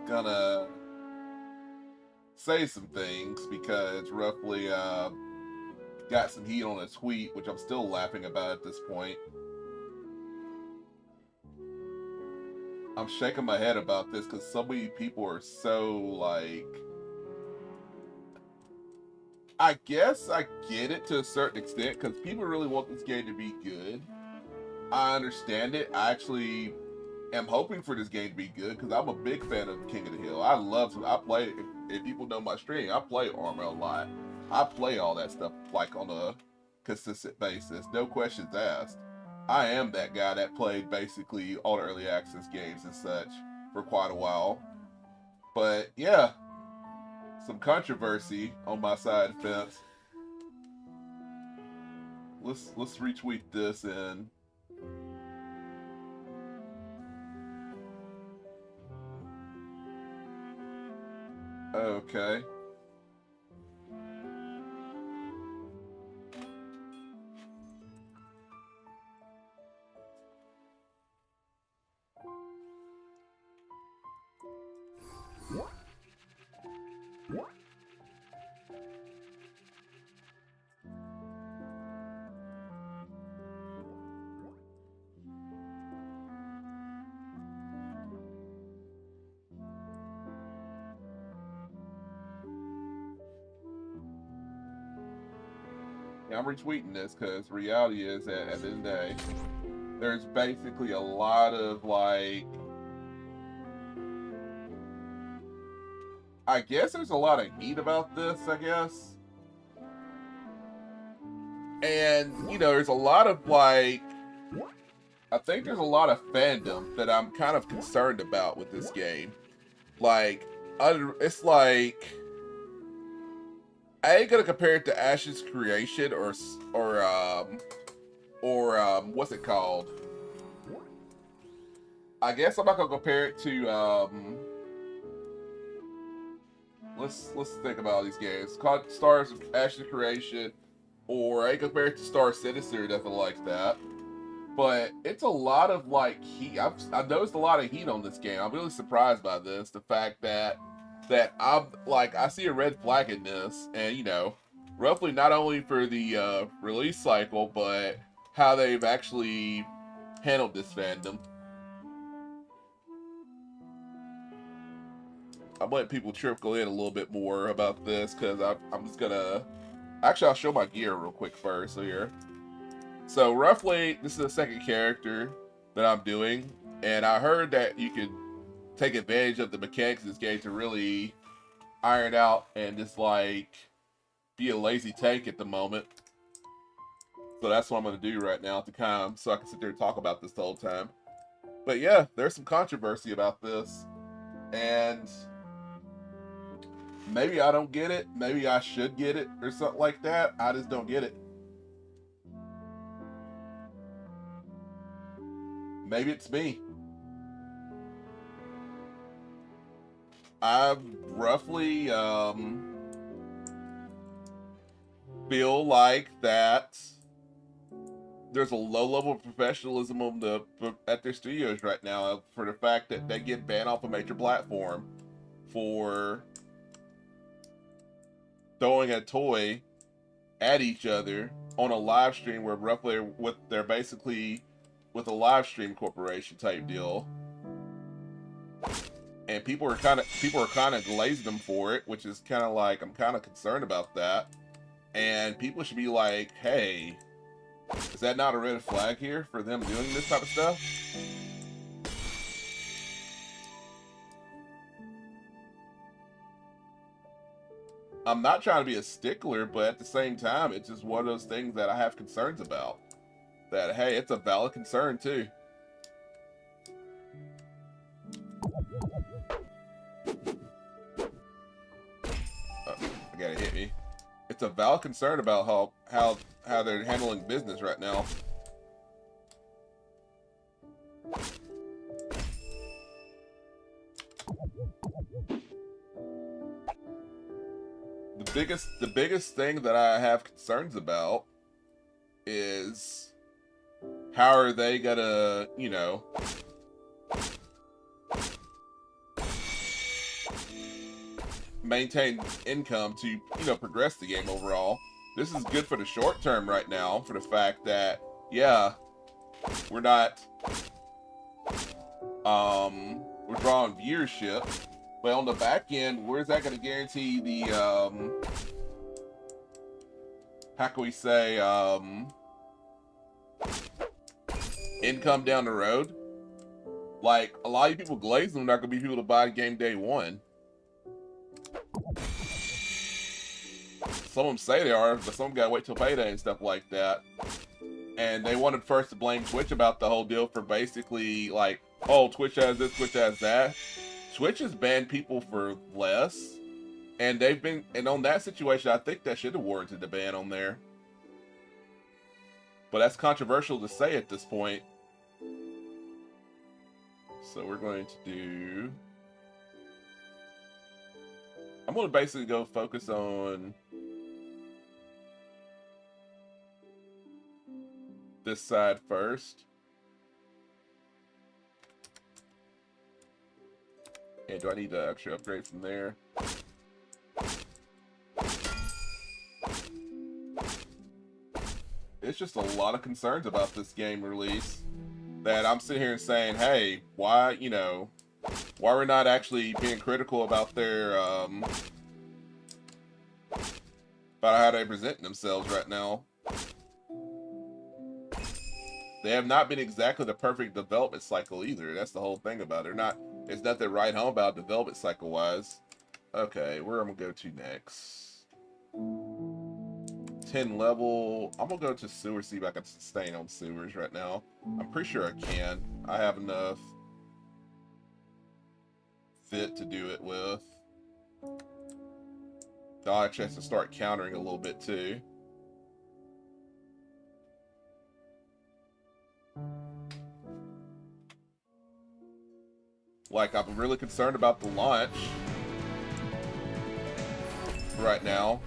gonna say some things because roughly got some heat on a tweet, which I'm still laughing about at this point. I'm shaking my head about this because so many people are so like, I guess I get it to a certain extent because people really want this game to be good. I understand it. I actually am hoping for this game to be good because I'm a big fan of King of the Hill. I play, if people know my stream, I play Armor a lot. I play all that stuff like on a consistent basis, no questions asked. I am that guy that played basically all the early access games and such for quite a while. But yeah, some controversy on my side of the fence. Let's retweet this and okay. Yeah, I'm retweeting this because reality is that at the end of the day, there's basically a lot of like, I guess there's a lot of heat about this, I guess. And, you know, there's a lot of like, I think there's a lot of fandom that I'm kind of concerned about with this game. Like, it's like, I ain't gonna compare it to Ash's Creation or what's it called? I guess I'm not gonna compare it to let's think about these games. Called Stars of Ash's Creation, or I ain't compare it to Star Citizen or nothing like that. But it's a lot of like heat. I've noticed a lot of heat on this game. I'm really surprised by this. The fact that I'm like, I see a red flag in this, and you know, roughly not only for the release cycle, but how they've actually handled this fandom. I'm letting people trickle in a little bit more about this because I'm just gonna. Actually, I'll show my gear real quick first. So here. So roughly, this is the second character that I'm doing, and I heard that you could take advantage of the mechanics of this game to really iron out and just like be a lazy tank at the moment. So that's what I'm gonna do right now to kind of so I can sit there and talk about this the whole time. But yeah, there's some controversy about this, and maybe I don't get it. Maybe I should get it or something like that. I just don't get it. Maybe it's me. I roughly feel like that there's a low level of professionalism on at their studios right now for the fact that they get banned off a major platform for throwing a toy at each other on a live stream where roughly they're basically with a live stream corporation type deal. And people are kind of glazing them for it, which is kind of like, I'm kind of concerned about that. And people should be like, hey, is that not a red flag here for them doing this type of stuff? I'm not trying to be a stickler, but at the same time, it's just one of those things that I have concerns about. That, hey, it's a valid concern too. I gotta hit me. It's a valid concern about how they're handling business right now. The biggest thing that I have concerns about is how are they gonna, you know, maintain income to, you know, progress the game overall. This is good for the short term right now, for the fact that, yeah, we're not, we're drawing viewership, but on the back end, where's that going to guarantee the, how can we say, income down the road? Like, a lot of people glazing them, not going to be people to buy game day one. Some of them say they are, but some gotta wait till payday and stuff like that. And they wanted first to blame Twitch about the whole deal for basically like, oh, Twitch has this, Twitch has that. Twitch has banned people for less, and they've been, and on that situation, I think that should have warranted the ban on there. But that's controversial to say at this point. So we're going to do, I'm going to basically go focus on this side first. And do I need to actually upgrade from there? It's just a lot of concerns about this game release that I'm sitting here and saying, hey, why, you know, why we're not actually being critical about their, about how they're presenting themselves right now. They have not been exactly the perfect development cycle either. That's the whole thing about it. There's nothing right home about development cycle wise. Okay, where am I gonna go to next? 10 level. I'm gonna go to sewer, see if I can sustain on sewers right now. I'm pretty sure I can. I have enough fit to do it with. I'll actually have to start countering a little bit too. Like, I'm really concerned about the launch right now.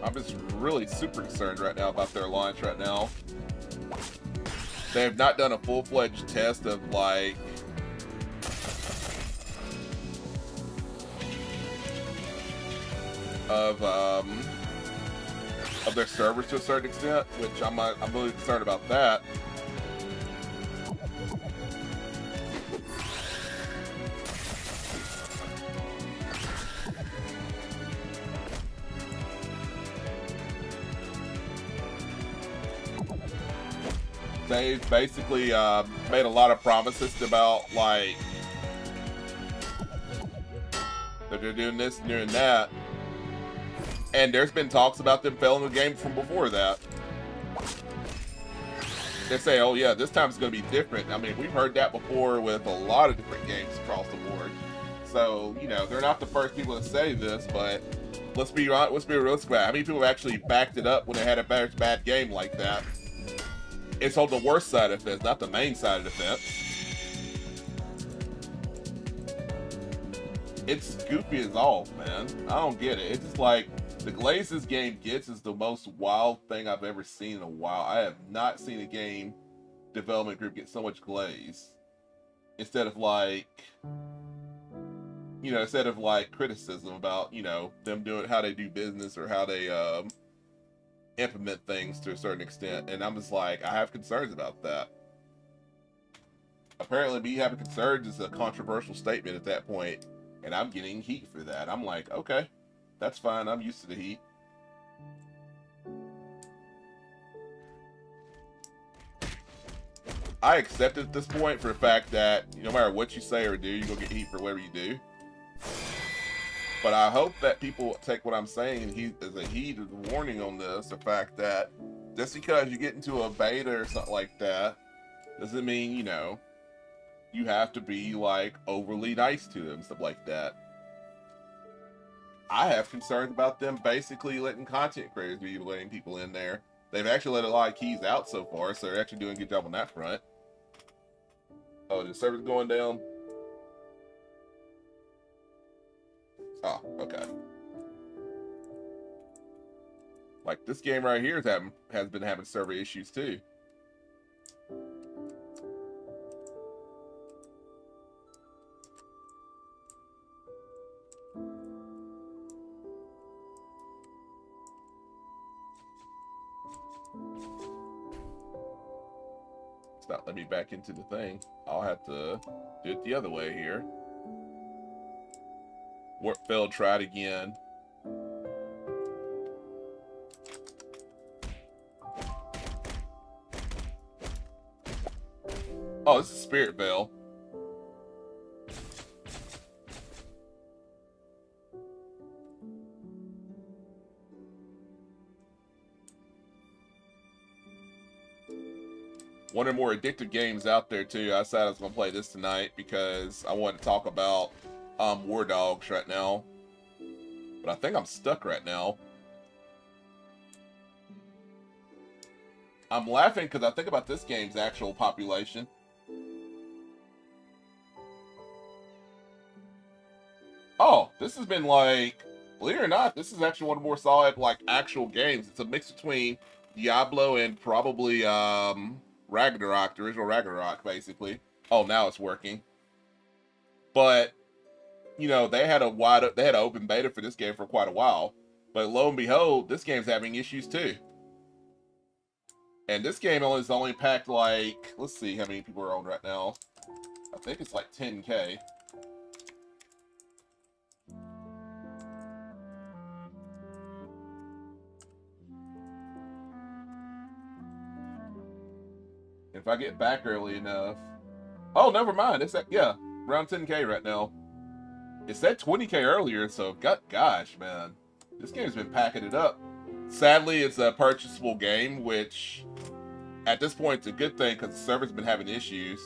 I'm just really super concerned right now about their launch right now. They have not done a full-fledged test of like of their servers to a certain extent, which I'm really concerned about that. They've basically made a lot of promises about, like, that they're doing this and doing that. And there's been talks about them failing the game from before that. They say, oh yeah, this time it's going to be different. I mean, we've heard that before with a lot of different games across the board. So, you know, they're not the first people to say this, but let's be realistic about it. How many people have actually backed it up when they had a bad game like that? It's on the worst side of the fence, not the main side of the fence. It's goofy as all, man. I don't get it. It's just like, the glaze this game gets is the most wild thing I've ever seen in a while. I have not seen a game development group get so much glaze. Instead of like, you know, instead of like criticism about, you know, them doing how they do business or how they implement things to a certain extent. And I'm just like, I have concerns about that. Apparently me having concerns is a controversial statement at that point, and I'm getting heat for that. I'm like, okay, that's fine, I'm used to the heat. I accept it at this point for the fact that no matter what you say or do, you're gonna get heat for whatever you do. But I hope that people take what I'm saying as a heated warning on this, the fact that just because you get into a beta or something like that, doesn't mean, you know, you have to be, like, overly nice to them, stuff like that. I have concerns about them basically letting content creators be letting people in there. They've actually let a lot of keys out so far, so they're actually doing a good job on that front. Oh, the server's going down? Oh, okay. Like, this game right here has been having server issues, too. It's not letting me back into the thing. I'll have to do it the other way here. Warp failed, tried again. Oh, this is SpiritVale. One of the more addictive games out there too. I decided I was gonna play this tonight because I wanted to talk about War Dogs right now. But I think I'm stuck right now. I'm laughing because I think about this game's actual population. Oh, this has been like, believe it or not, this is actually one of the more solid, like, actual games. It's a mix between Diablo and probably, Ragnarok, the original Ragnarok, basically. Oh, now it's working. But, you know, they had an open beta for this game for quite a while. But lo and behold, this game's having issues too. And this game is only packed like, let's see how many people are on right now. I think it's like 10K. If I get back early enough. Oh, never mind. It's at, yeah, around 10K right now. It said 20K earlier, so gosh, man. This game's been packing it up. Sadly, it's a purchasable game, which at this point, it's a good thing because the server's been having issues.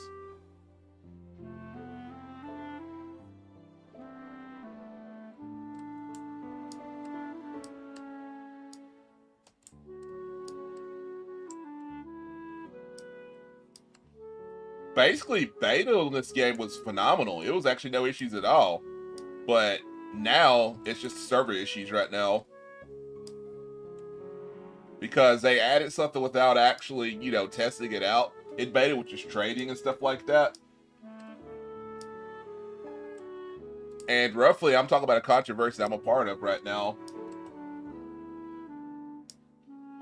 Basically, beta on this game was phenomenal. It was actually no issues at all. But now, it's just server issues right now. Because they added something without actually, you know, testing it out in beta, which is trading and stuff like that. And roughly, I'm talking about a controversy I'm a part of right now.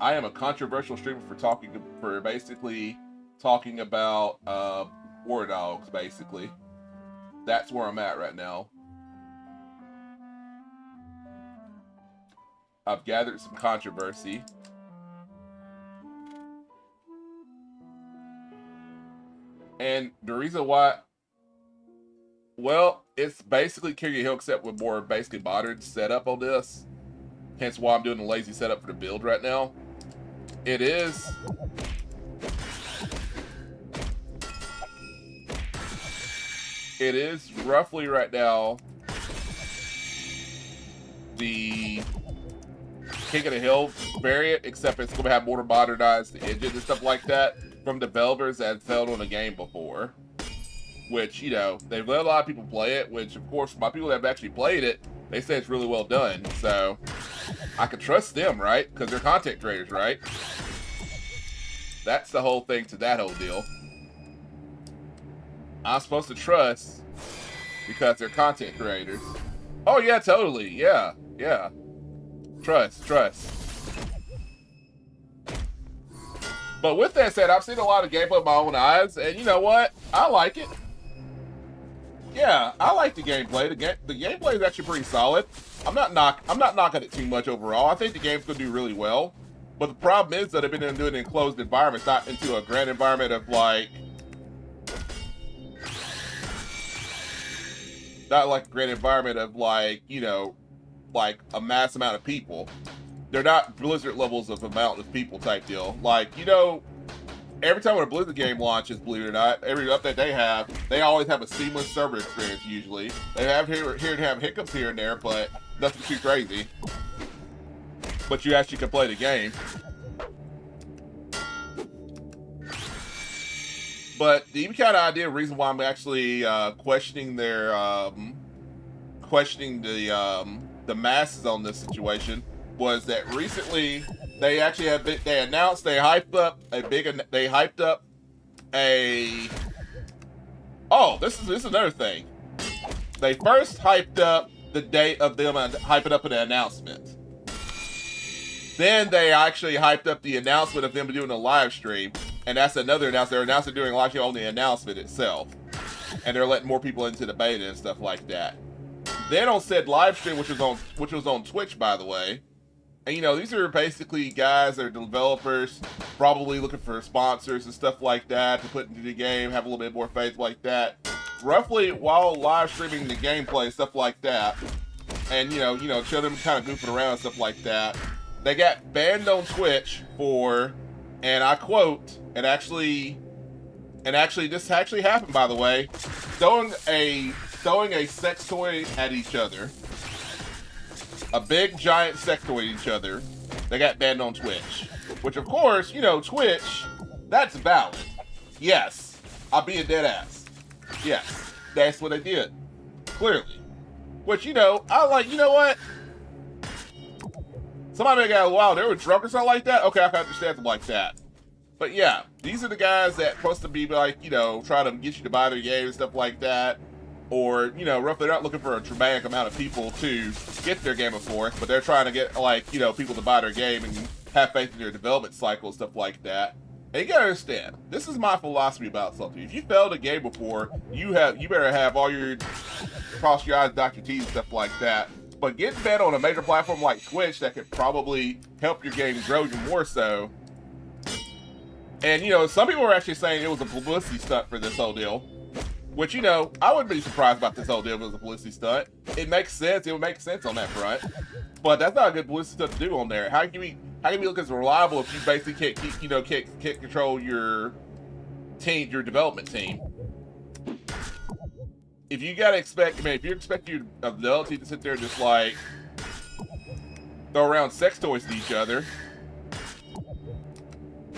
I am a controversial streamer for basically talking about War Dogs, basically. That's where I'm at right now. I've gathered some controversy. And the reason why, well, it's basically King of Hill except with more basically modern setup on this. Hence why I'm doing a lazy setup for the build right now. It is roughly right now the King of the Hill variant, except it's going to have more modernized engines and stuff like that from developers that have failed on a game before. Which, you know, they've let a lot of people play it, which, of course, my people that have actually played it, they say it's really well done. So, I can trust them, right? Because they're content creators, right? That's the whole thing to that whole deal. I'm supposed to trust because they're content creators. Oh, yeah, totally. Yeah, yeah. Trust. But with that said, I've seen a lot of gameplay with my own eyes, and you know what? I like it. Yeah, I like the gameplay. The gameplay is actually pretty solid. I'm not knocking it too much overall. I think the game's gonna do really well. But the problem is that I've been doing it in enclosed environments, not into a grand environment of like, not like a grand environment of like, you know, like a mass amount of people. They're not Blizzard levels of amount of people type deal. Like, you know, every time when a Blizzard game launches, believe it or not, every update they always have a seamless server experience usually. They have here to have hiccups here and there, but nothing too crazy. But you actually can play the game. But the kind of idea, reason why I'm actually questioning their the masses on this situation was that recently they actually announced they hyped up this is another thing. They first hyped up the date of them hyping up an announcement. Then they actually hyped up the announcement of them doing a live stream, and that's another announcement. They're announcing doing a live stream on the announcement itself, and they're letting more people into the beta and stuff like that. Then on said live stream, which was on Twitch, by the way, and you know, these are basically guys that are developers, probably looking for sponsors and stuff like that to put into the game, have a little bit more faith like that. Roughly while live streaming the gameplay, stuff like that, and you know, show them kind of goofing around and stuff like that. They got banned on Twitch for, and I quote, this actually happened, by the way, throwing a sex toy at each other. A big giant sex toy at each other. They got banned on Twitch. Which of course, you know, Twitch, that's valid. Yes. I'll be a dead ass. Yes. That's what they did. Clearly. Which, you know, you know what? Somebody got, wow, they were drunk or something like that? Okay, I can understand them like that. But yeah, these are the guys that supposed to be like, you know, trying to get you to buy their game and stuff like that. Or, you know, roughly they're not looking for a dramatic amount of people to get their Game of Force, but they're trying to get, like, you know, people to buy their game and have faith in their development cycle and stuff like that. And you gotta understand, this is my philosophy about something. If you failed a game before, you better have all your cross your eyes, dot your T's, and stuff like that. But getting banned on a major platform like Twitch that could probably help your game grow even more so. And, you know, some people were actually saying it was a publicity stunt for this whole deal. Which, you know, I wouldn't be surprised about this whole deal if it was a publicity stunt. It makes sense. It would make sense on that front. But that's not a good publicity stunt to do on there. How can you look as reliable if you basically can't control your team, your development team? If you gotta expect, I mean, if you expect your ability to sit there and just like throw around sex toys to each other,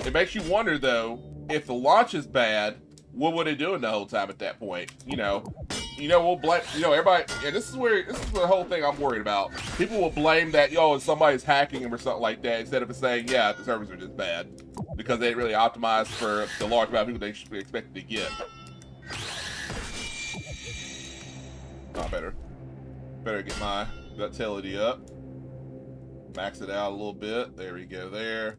it makes you wonder though, if the launch is bad, what were they doing the whole time at that point? You know, we'll blame, everybody, and this is the whole thing I'm worried about. People will blame that, somebody's hacking them or something like that, instead of saying, yeah, the servers are just bad. Because they didn't really optimize for the large amount of people they should be expected to get. Oh, better get my ductility up. Max it out a little bit. There we go there.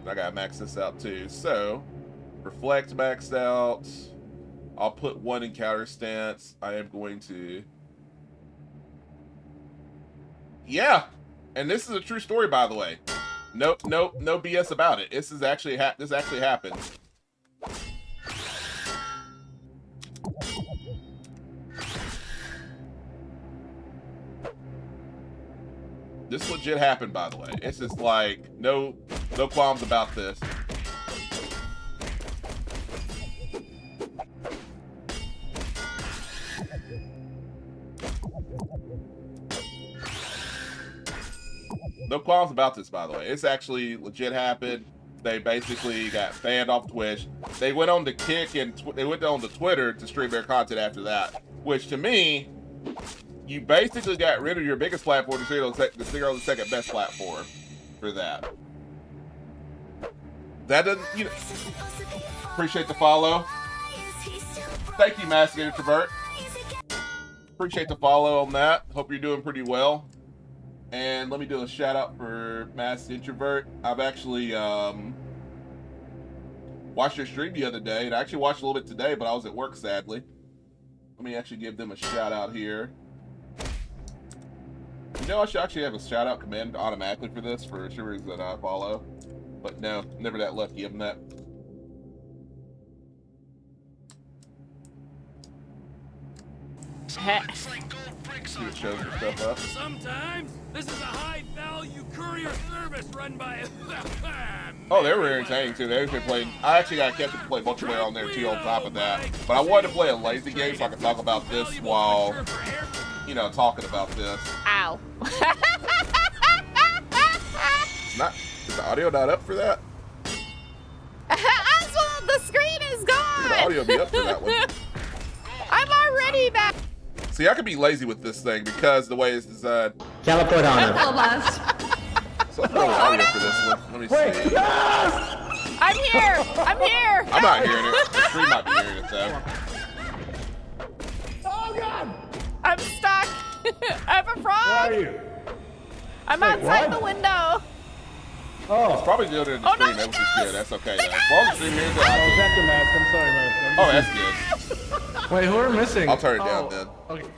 I gotta max this out too. So, reflect maxed out. I'll put one in counter stance. I am going to. Yeah, and this is a true story, by the way. No BS about it. This is actually this actually happened. This legit happened, by the way. It's just like no qualms about this. No qualms about this, by the way. It's actually legit happened. They basically got banned off Twitch. They went on to Kick and they went on to Twitter to stream their content after that. Which to me, you basically got rid of your biggest platform to stick on the second best platform for that. That doesn't, appreciate the follow. Thank you, Masked Introvert. Appreciate the follow on that. Hope you're doing pretty well. And let me do a shout out for Masked Introvert. I've actually watched your stream the other day, and I actually watched a little bit today, but I was at work, sadly. Let me actually give them a shout out here. I should actually have a shout out command automatically for this for streamers that I follow. But no, never that lucky. Give them that. It shows your stuff up. Sometimes this is a high-value courier service run by. Oh, they were entertaining too. They actually played. I actually got kept to play multiplayer on there too. On top of that, but I wanted to play a lazy game so I could talk about this while, talking about this. Ow. It's not. Is the audio not up for that? Oswald, the screen is gone. The audio be up for that one. I'm already back. See, I could be lazy with this thing because the way it's designed. Teleport on him. So I'll throw the audio for this one. Let me see. Yes! I'm here. I'm here. I'm not hearing it. The stream might be hearing it though. Oh God! I'm stuck. I have a frog. Where are you? I'm Wait, outside what? the window. It's Oh. probably doing it in the Oh, no, stream, the which is ghost! good. That's okay The though. As long as the stream hears it, Oh, I'm good. back to mask. I'm sorry, man. Oh, that's good. Wait, who are missing? I'll turn it down then. Okay.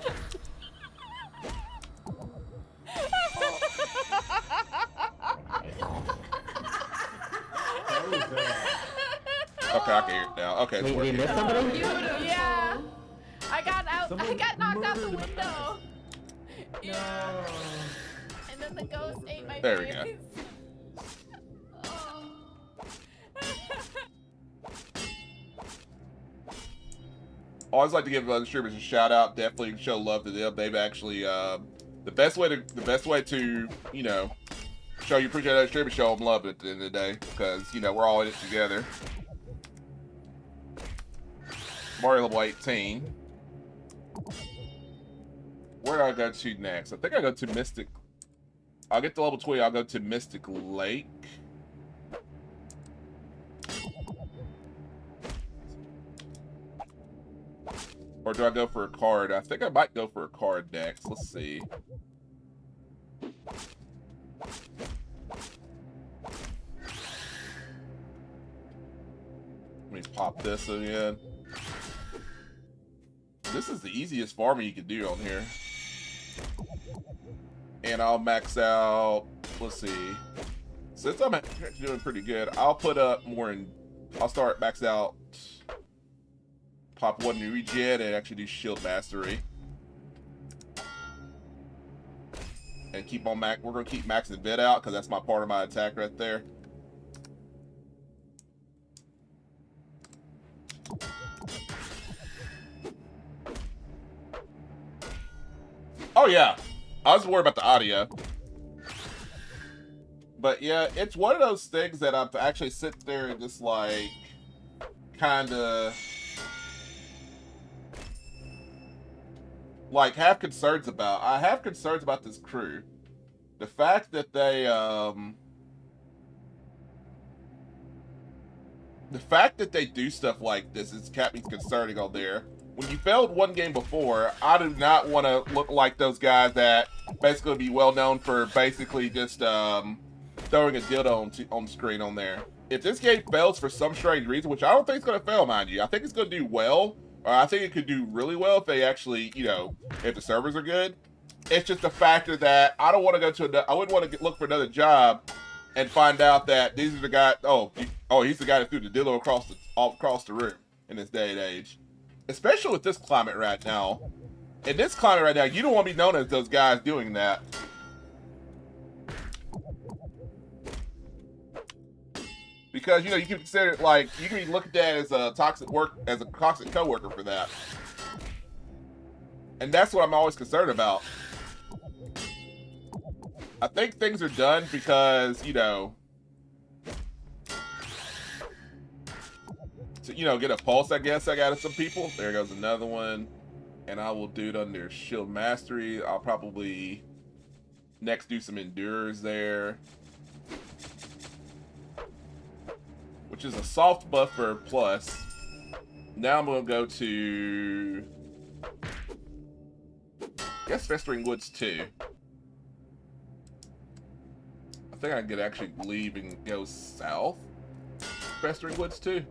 Okay, I can hear it now. Okay, it's We working. missed somebody? Yeah. I got out. I got knocked out the window. Yeah. And then the ghost ate my There we face. Always like to give other streamers a shout out. Definitely show love to them. They've actually the best way to you know show you appreciate other streamers, show them love at the end of the day, because you know we're all in it together. Mario level 18. Where do I go to next? I think I go to Mystic. I'll get to level 20. I'll go to Mystic Lake. Or do I go for a card? I think I might go for a card next. Let's see. Let me pop this again. This is the easiest farming you can do on here. And I'll max out, let's see. Since I'm actually doing pretty good, I'll put up more in, I'll start max out, pop one new regen and actually do shield mastery. And keep on we're gonna keep maxing vid out because that's my part of my attack right there. Oh yeah, I was worried about the audio. But yeah, it's one of those things that I've actually sit there and just like, kinda, like have concerns about. I have concerns about this crew. The fact that they, do stuff like this is kept me concerning on there. When you failed one game before, I do not want to look like those guys that basically be well known for basically just throwing a dildo on screen on there. If this game fails for some strange reason, which I don't think it's going to fail, mind you, I think it's going to do well, or I think it could do really well if they actually, you know, if the servers are good. It's just a factor that I don't want to go to. I wouldn't want to look for another job and find out that these are the guys. Oh, he's the guy that threw the dildo across the room in this day and age. Especially with this climate right now. In this climate right now, you don't want to be known as those guys doing that. Because, you know, you can consider it like, you can be looked at as a toxic coworker for that. And that's what I'm always concerned about. I think things are done because, you know, to, you know, get a pulse, I guess, I got some people. There goes another one. And I will do it under shield mastery. I'll probably next do some endurers there. Which is a soft buff for plus. Now I'm going to go to, I guess, Festering Woods 2. I think I could actually leave and go south. Festering Woods 2.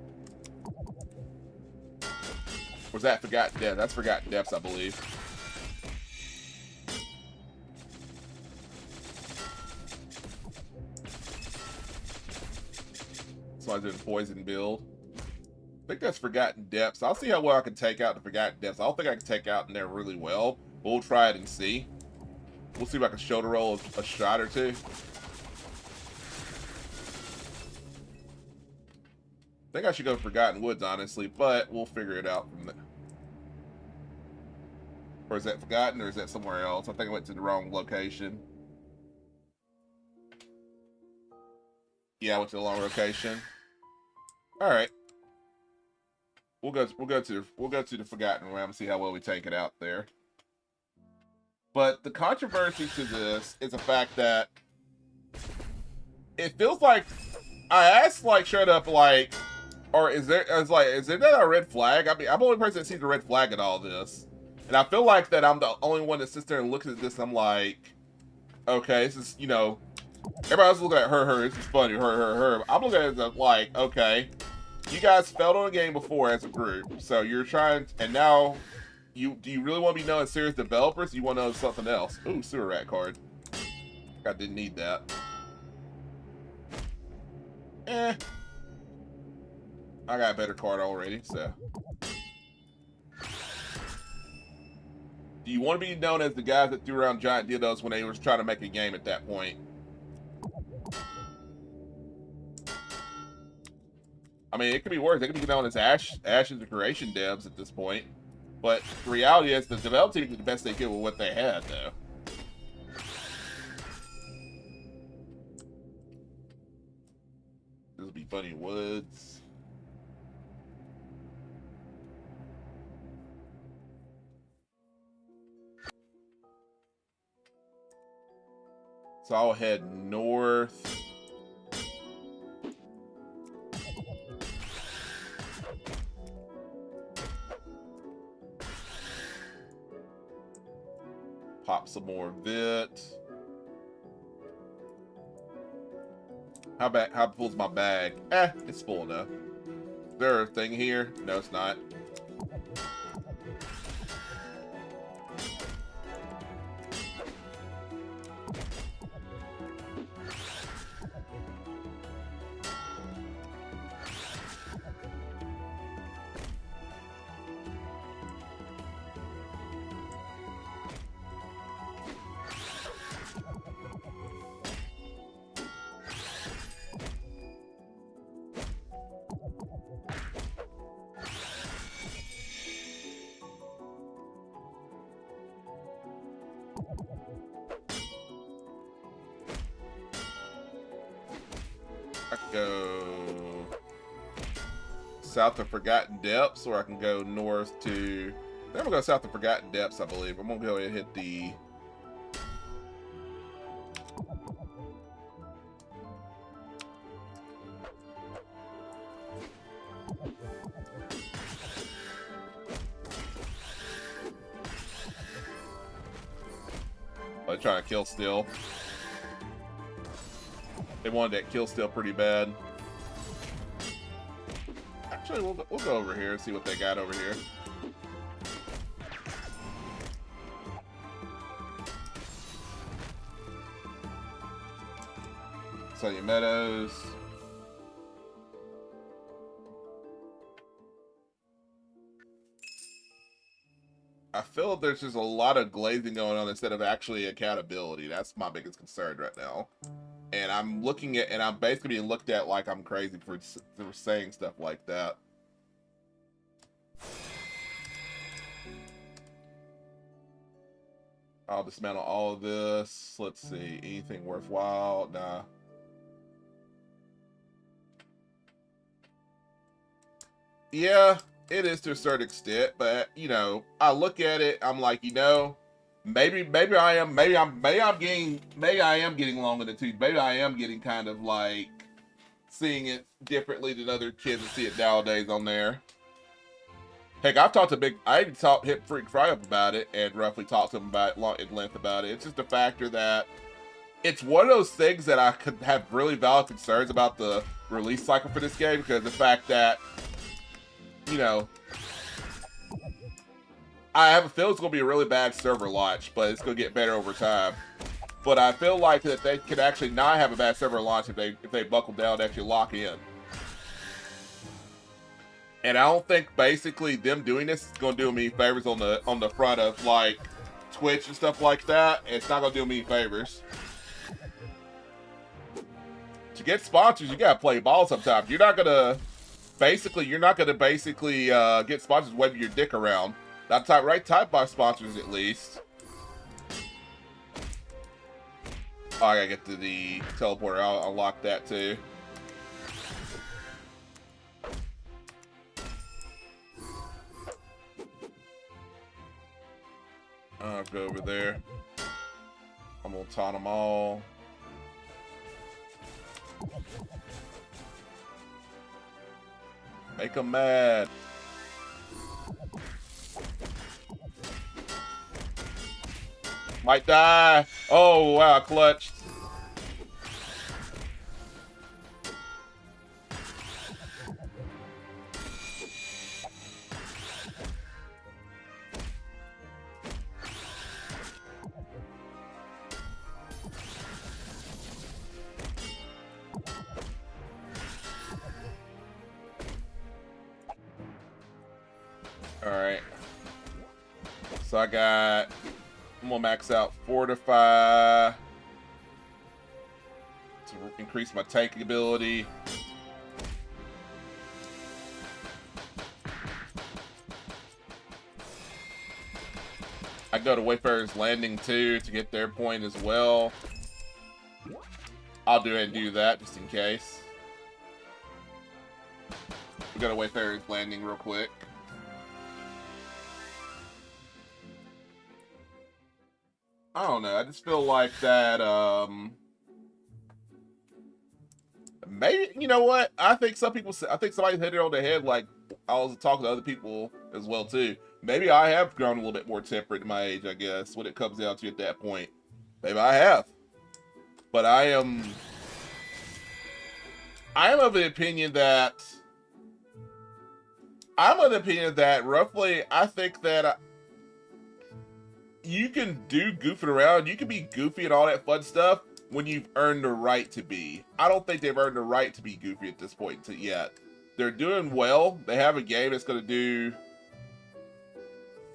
Or is that Forgotten Depths? That's Forgotten Depths, I believe. So I did a poison build. I think that's Forgotten Depths. I'll see how well I can take out the Forgotten Depths. I don't think I can take out in there really well, but we'll try it and see. We'll see if I can shoulder roll a shot or two. I think I should go Forgotten Woods, honestly, but we'll figure it out from there. Or is that Forgotten, or is that somewhere else? I think I went to the wrong location. Yeah, I went to the long location. All right. We'll go to the Forgotten Realm and see how well we take it out there. But the controversy to this is the fact that it feels like I asked like straight up like, or is there not a red flag? I mean, I'm the only person that sees the red flag in all this, and I feel like that I'm the only one that sits there and looks at this. And I'm like, okay, this is, you know, everybody else looking at her. This is funny. Her. I'm looking at it like, okay, you guys failed on a game before as a group, so you're trying, and now do you really want to be known as serious developers? Or you want to know something else? Ooh, sewer rat card. I didn't need that. I got a better card already, so. Do you want to be known as the guys that threw around giant dildos when they was trying to make a game at that point? I mean, it could be worse. They could be known as Ash's Creation devs at this point. But the reality is the development team did the best they could with what they had, though. This will be Funny Woods. So I'll head north. Pop some more Vit. How full's my bag? It's full enough. Is there a thing here? No, it's not. I can go south of Forgotten Depths, or I can go north to... I'm gonna go south of Forgotten Depths, I believe. I'm gonna go ahead and hit the... I'm trying to kill still. They wanted that kill still pretty bad. Actually, we'll go over here and see what they got over here. Sunny Meadows. I feel there's just a lot of glazing going on instead of actually accountability. That's my biggest concern right now. And I'm looking at, and I'm basically being looked at like I'm crazy for saying stuff like that. I'll dismantle all of this. Let's see, anything worthwhile? Nah. Yeah, it is to a certain extent, but you know, I look at it, I'm like, you know, maybe I am getting long in the tooth. Maybe I am getting kind of like seeing it differently than other kids that see it nowadays on there. Heck, I even hit Freak Fry up about it and roughly talked to him about it at length about it. It's just a factor that it's one of those things that I could have really valid concerns about the release cycle for this game, because the fact that, you know, I have a feeling it's going to be a really bad server launch, but it's going to get better over time. But I feel like that they could actually not have a bad server launch if they buckle down and actually lock in. And I don't think basically them doing this is going to do me favors on the front of like Twitch and stuff like that. It's not going to do me favors. To get sponsors, you got to play ball sometimes. You're not going to basically get sponsors waving your dick around. Not right type by sponsors, at least. Oh, I gotta get to the teleporter. I'll unlock that too. I'll go over there. I'm gonna taunt them all. Make them mad. Might die. Oh, wow, clutched. Alright. So I got... I'm gonna max out Fortify to increase my tanking ability. I go to Wayfarer's Landing too to get their point as well. I'll do it and do that just in case. We go to Wayfarer's Landing real quick. I don't know. I just feel like that, maybe, you know what? I think somebody hit it on the head, like I was talking to other people as well, too. Maybe I have grown a little bit more temperate in my age, I guess, when it comes down to at that point. Maybe I have. But I am of the opinion that, roughly, I think that you can do goofing around. You can be goofy and all that fun stuff when you've earned the right to be. I don't think they've earned the right to be goofy at this point yet. They're doing well. They have a game that's going to do...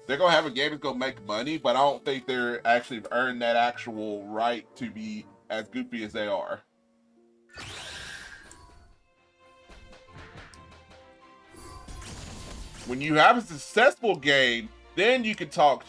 They're going to have a game that's going to make money, but I don't think they're actually earned that actual right to be as goofy as they are. When you have a successful game, then you can talk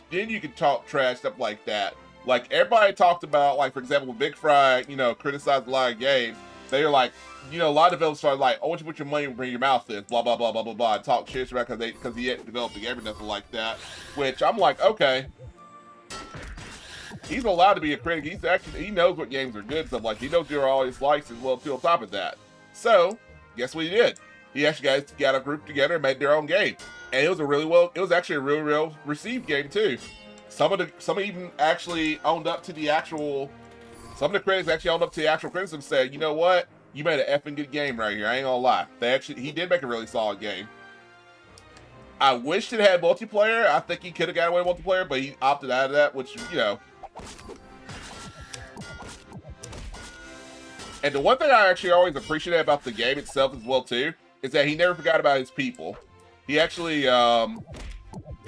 trash, stuff like that. Like, everybody talked about, like, for example, Big Fry, you know, criticized a lot of games. They were like, you know, a lot of developers are like, oh, what you put your money where your mouth is, blah, blah, blah, blah, blah, blah, and talk shit about because he hadn't developed the game or nothing like that. Which, I'm like, okay. He's allowed to be a critic. He knows what games are good, stuff like, he knows there are all his likes as well, too, on top of that. So, guess what he did? He actually got a group together and made their own game. And it was actually a real well received game too. Some even actually owned up to the actual, some of the critics actually owned up to the actual criticism and said, you know what? You made an effing good game right here. I ain't gonna lie. He did make a really solid game. I wished it had multiplayer. I think he could have got away with multiplayer, but he opted out of that, which, you know. And the one thing I actually always appreciate about the game itself as well too, is that he never forgot about his people. He actually got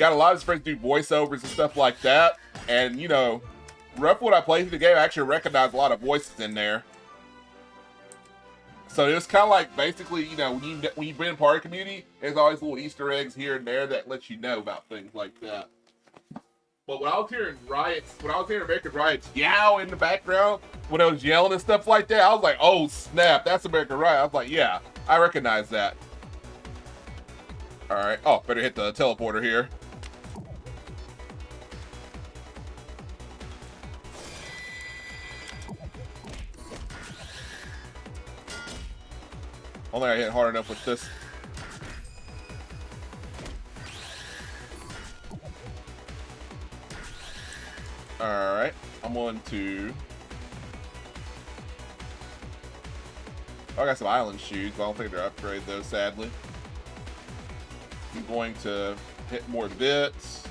a lot of his friends do voiceovers and stuff like that. And, you know, roughly when I played through the game, I actually recognized a lot of voices in there. So it was kind of like, basically, you know, when you've been in party community, there's always little Easter eggs here and there that let you know about things like that. But when I was hearing American Riots yow in the background, when I was yelling and stuff like that, I was like, oh snap, that's American Riot. I was like, yeah, I recognize that. Alright. Oh, better hit the teleporter here. Only I hit hard enough with this. Alright. I'm going to... I got some island shoes, but I don't think they're upgraded though, sadly. I'm going to hit more bits.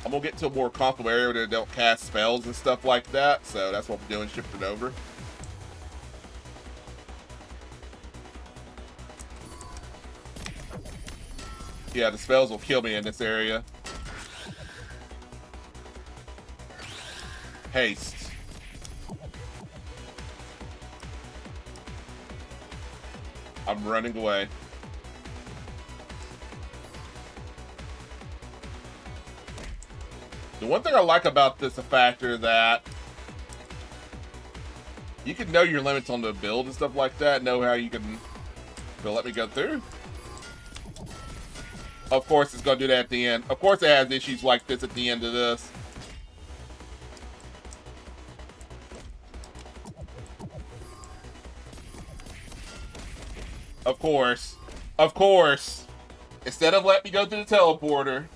I'm going to get to a more comfortable area where they don't cast spells and stuff like that. So that's what I'm doing, shifting over. Yeah, the spells will kill me in this area. Haste. I'm running away. The one thing I like about this, the factor that you can know your limits on the build and stuff like that, know how you can... They'll let me go through. Of course it's gonna do that at the end. Of course it has issues like this at the end of this. Of course. Of course. Instead of letting me go through the teleporter.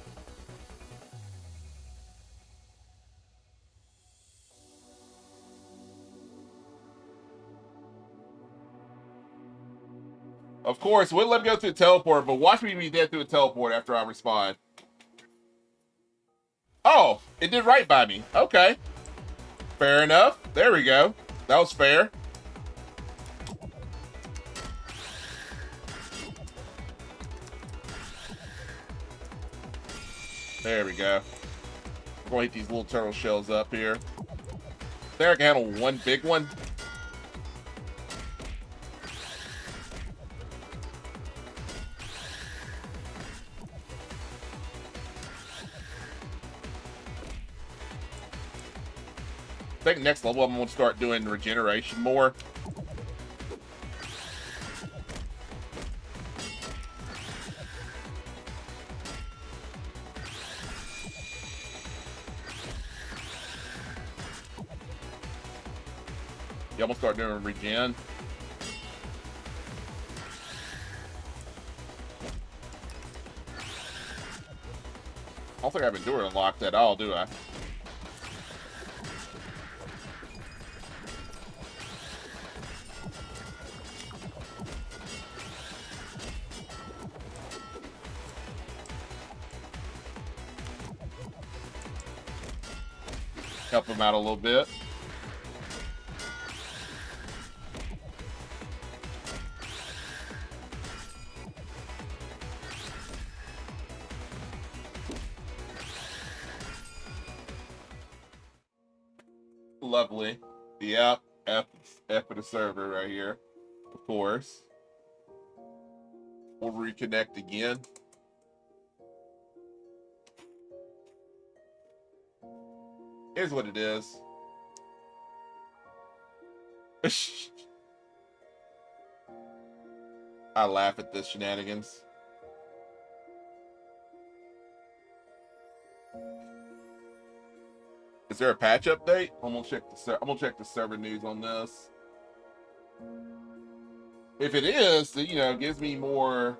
Of course, wouldn't let me go through the teleporter, but watch me be dead through the teleporter after I respond. Oh, it did right by me. Okay. Fair enough. There we go. That was fair. There we go. We're going to hit these little turtle shells up here. There, I can handle one big one. I think next level I'm going to start doing regeneration more. Yeah, I'm going to start doing regen. I don't think I've Endure unlocked at all, do I? Help him out a little bit. Lovely. Yep. F of the server right here. Of course. We'll reconnect again. Here's what it is. I laugh at this shenanigans. Is there a patch update? I'm gonna check the server news on this. If it is, then, you know, it gives me more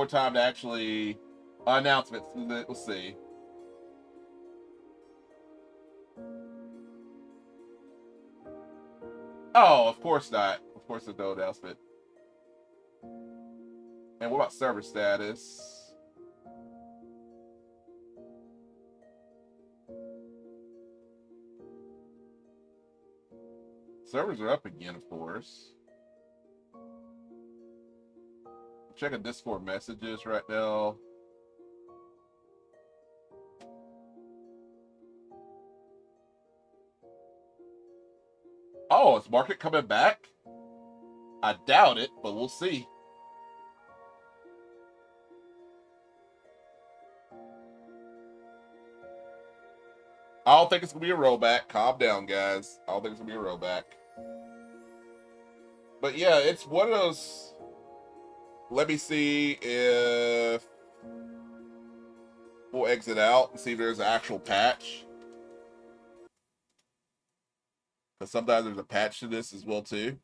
time to actually announcements. We'll see. Oh, of course not. Of course there's no announcement. And what about server status? Servers are up again, of course. Checking Discord messages right now. Oh, is Market coming back? I doubt it, but we'll see. I don't think it's going to be a rollback. Calm down, guys. I don't think it's going to be a rollback. But yeah, it's one of those... Let me see if... We'll exit out and see if there's an actual patch. Because sometimes there's a patch to this as well, too.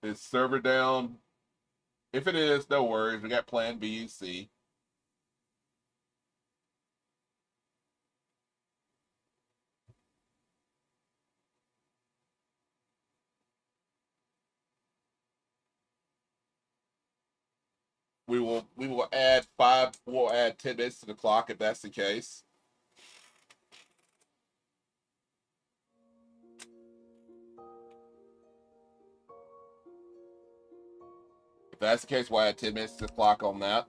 Is server down? If it is, no worries. We got plan B and C. We'll add 10 minutes to the clock if that's the case. If that's the case, we'll add 10 minutes to the clock on that.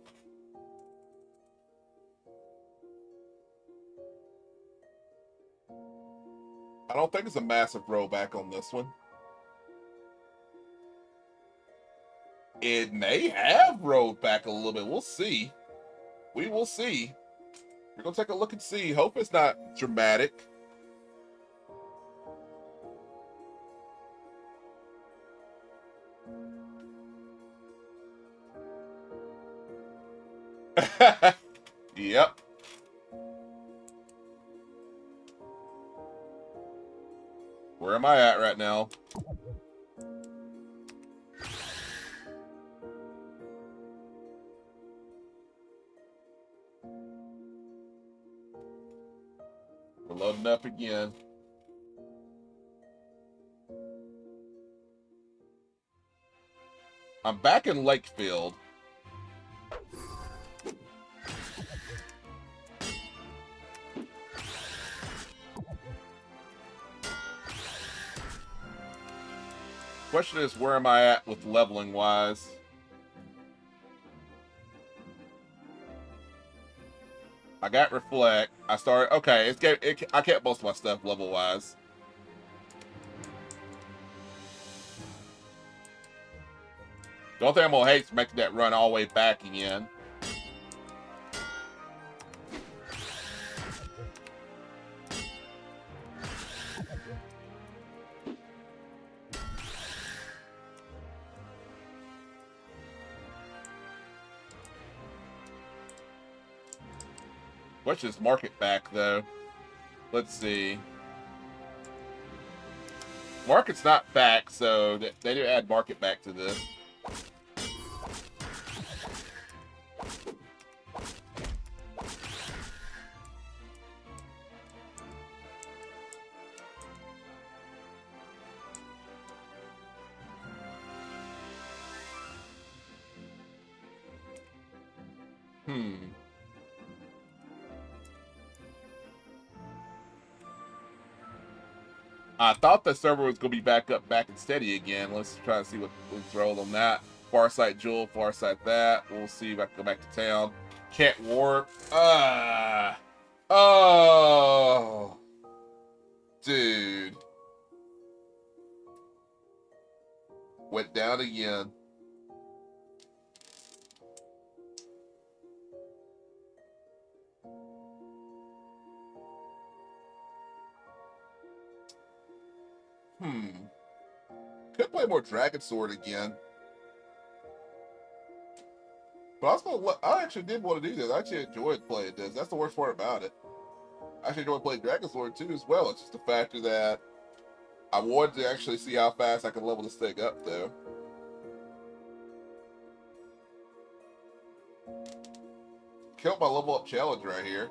I don't think it's a massive rollback on this one. It may have rolled back a little bit. We'll see. We will see. We're gonna take a look and see. Hope it's not dramatic. Yep. Where am I at right now? We're loading up again. I'm back in Lakefield. Question is, where am I at with leveling wise? I got reflect. I started. Okay, I kept most of my stuff level wise. The only thing I'm gonna hate is making that run all the way back again. Let's just mark it back though. Let's see. Market's not back, so they do add market back to this. I thought the server was going to be back and steady again. Let's try to see what we throw on that. Farsight Jewel, Farsight that. We'll see if I can go back to town. Can't warp. Oh. Dude. Went down again. Could play more Dragonsword again. But I actually did want to do this. I actually enjoyed playing this. That's the worst part about it. I actually enjoyed playing Dragonsword too as well. It's just the factor that I wanted to actually see how fast I can level this thing up though. Killed my level up challenge right here.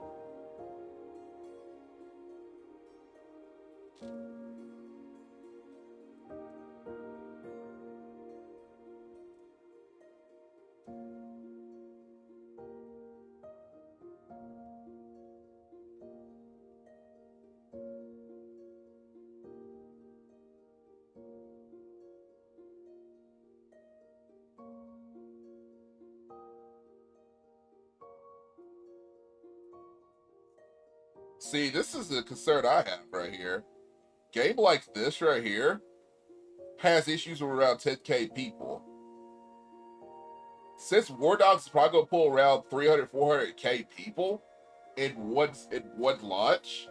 See, this is the concern I have right here. Game like this right here has issues with around 10k people. Since War Dogs is probably going to pull around 300, 400k people in one launch,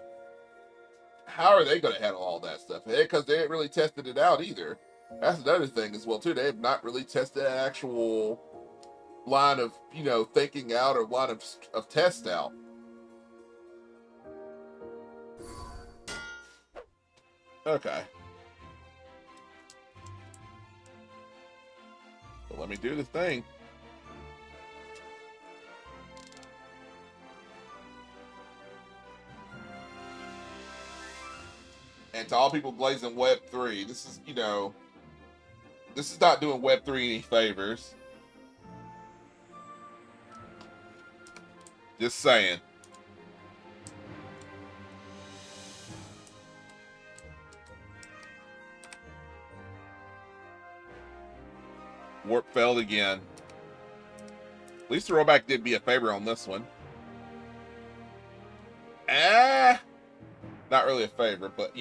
how are they going to handle all that stuff? Because they ain't really tested it out either. That's another thing as well, too. They have not really tested an actual line of, thinking out or line of test out. Okay. So let me do this thing. And to all people blazing Web 3, this is, this is not doing Web 3 any favors. Just saying. Warp failed again. At least the rollback did me a favor on this one. Not really a favor, but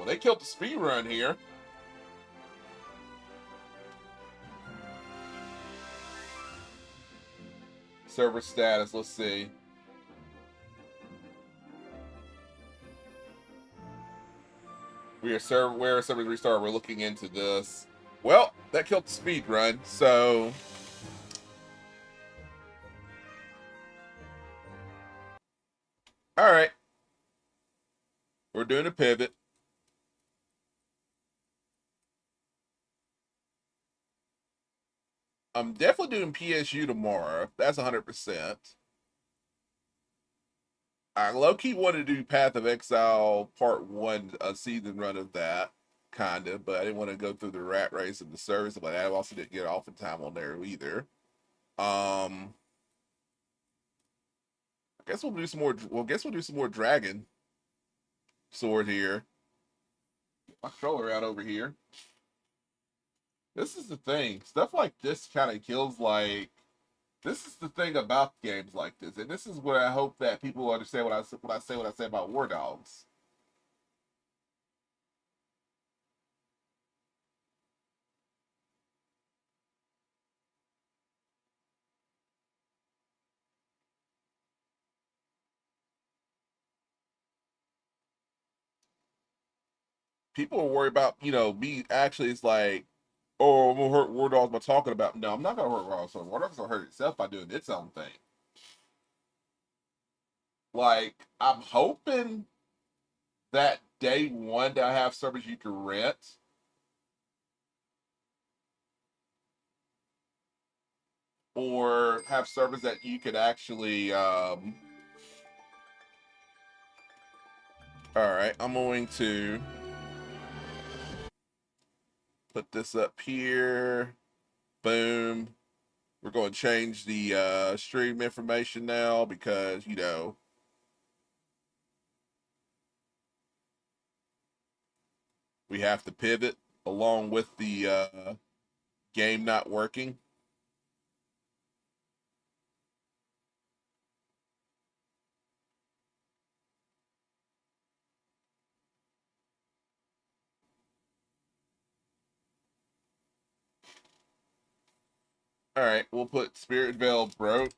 Well, they killed the speed run here. Server status, let's see. Where servers restart, we're looking into this. Well, that killed the speed run, so alright. We're doing a pivot. I'm definitely doing PSU tomorrow. That's 100%. I low-key wanted to do Path of Exile Part 1, a season run of that, kind of, but I didn't want to go through the rat race of the service, but I also didn't get off in time on there either. I guess we'll do some more, Dragon Sword here. Get my controller out over here. This is the thing. Stuff like this kind of kills, like, this is the thing about games like this, and this is what I hope that people understand when I say about War Dogs. People are worried about, me actually, it's like, oh, I'm gonna hurt War Dogs by talking about. No, I'm not gonna hurt War Dogs. War Dogs gonna hurt itself by doing its own thing. Like, I'm hoping that day one that I have servers you can rent. Or have servers that you could actually, alright, I'm going to put this up here. Boom. We're going to change the stream information now because, we have to pivot along with the game not working. Alright, we'll put SpiritVale broke.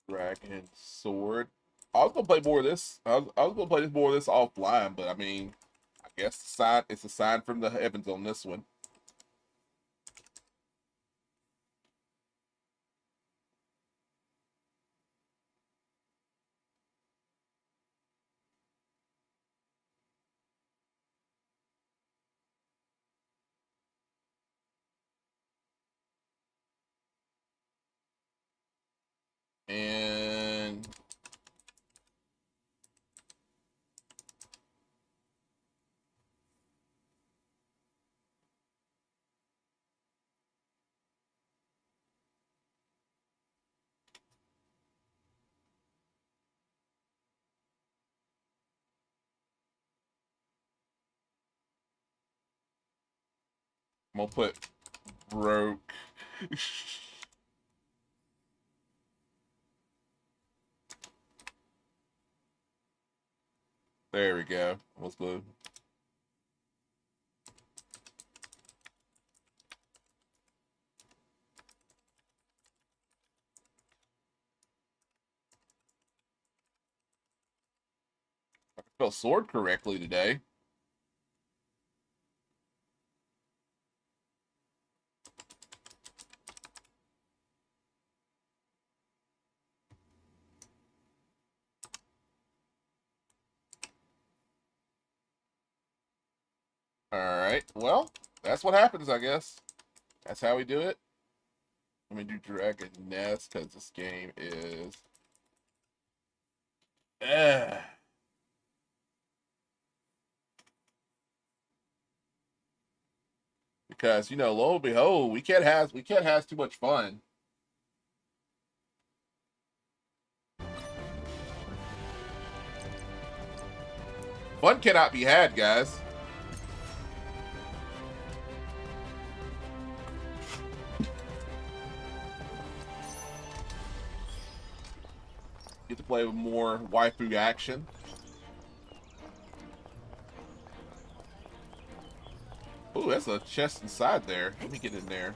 Dragonsword. I was gonna play more of this. I was gonna play more of this offline, but I mean, I guess it's a sign from the heavens on this one. And I'm gonna put broke. There we go. What's good? I can spell sword correctly today. Alright, well, that's what happens, I guess. That's how we do it. Let me do Dragon Nest, because this game is... Because, lo and behold, we can't have too much fun. Fun cannot be had, guys. Get to play with more waifu action. Ooh, that's a chest inside there. Let me get in there.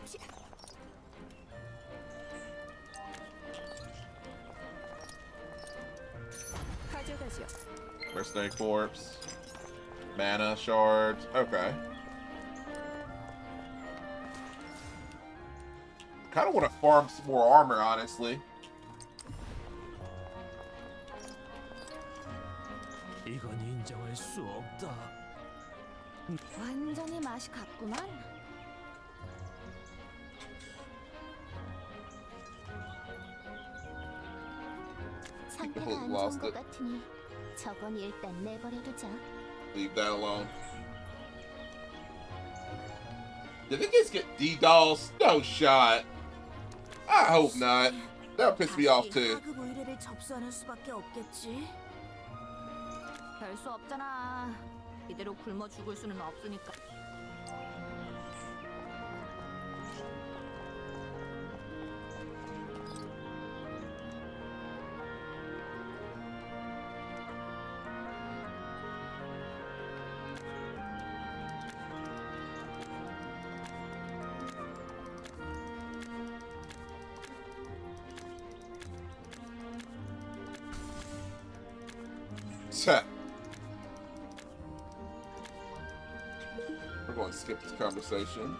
Mercenary corpse. Mana shards. Okay. Kind of want to farm some more armor, honestly. 이건 인정할 수 없다. 완전히 맛이 갔구만. 상태가 안 좋은 것 같으니 저건 일단 내버려두자. Leave that alone. Did the kids get D-Dolls? No shot. I hope not. That'll piss me off too. 하급 의뢰를 접수하는 수밖에 없겠지. 별수 없잖아. 이대로 굶어 죽을 수는 없으니까. We're going to skip this conversation.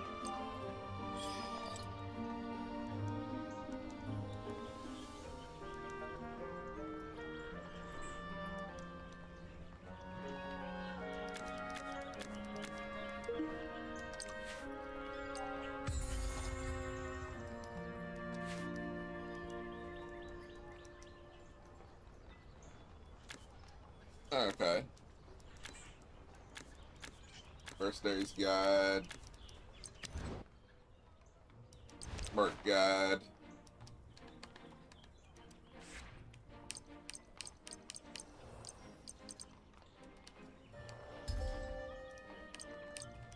Okay. Mercenary's Guide. Merc Guide.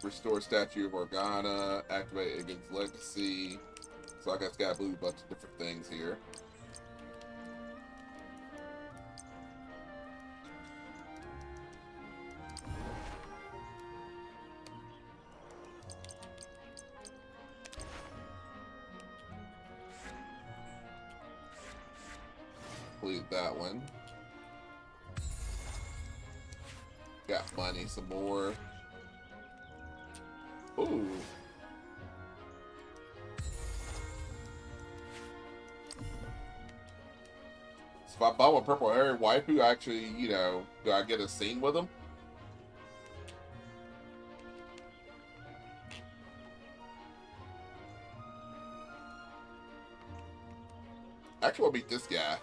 Restore Statue of Organa. Activate against Legacy. So I guess got a bunch of different things here. Leave that one. Got money some more. Ooh. So if I buy one purple hairy waifu, actually, you know, do I get a scene with him? Actually, I'll beat this guy.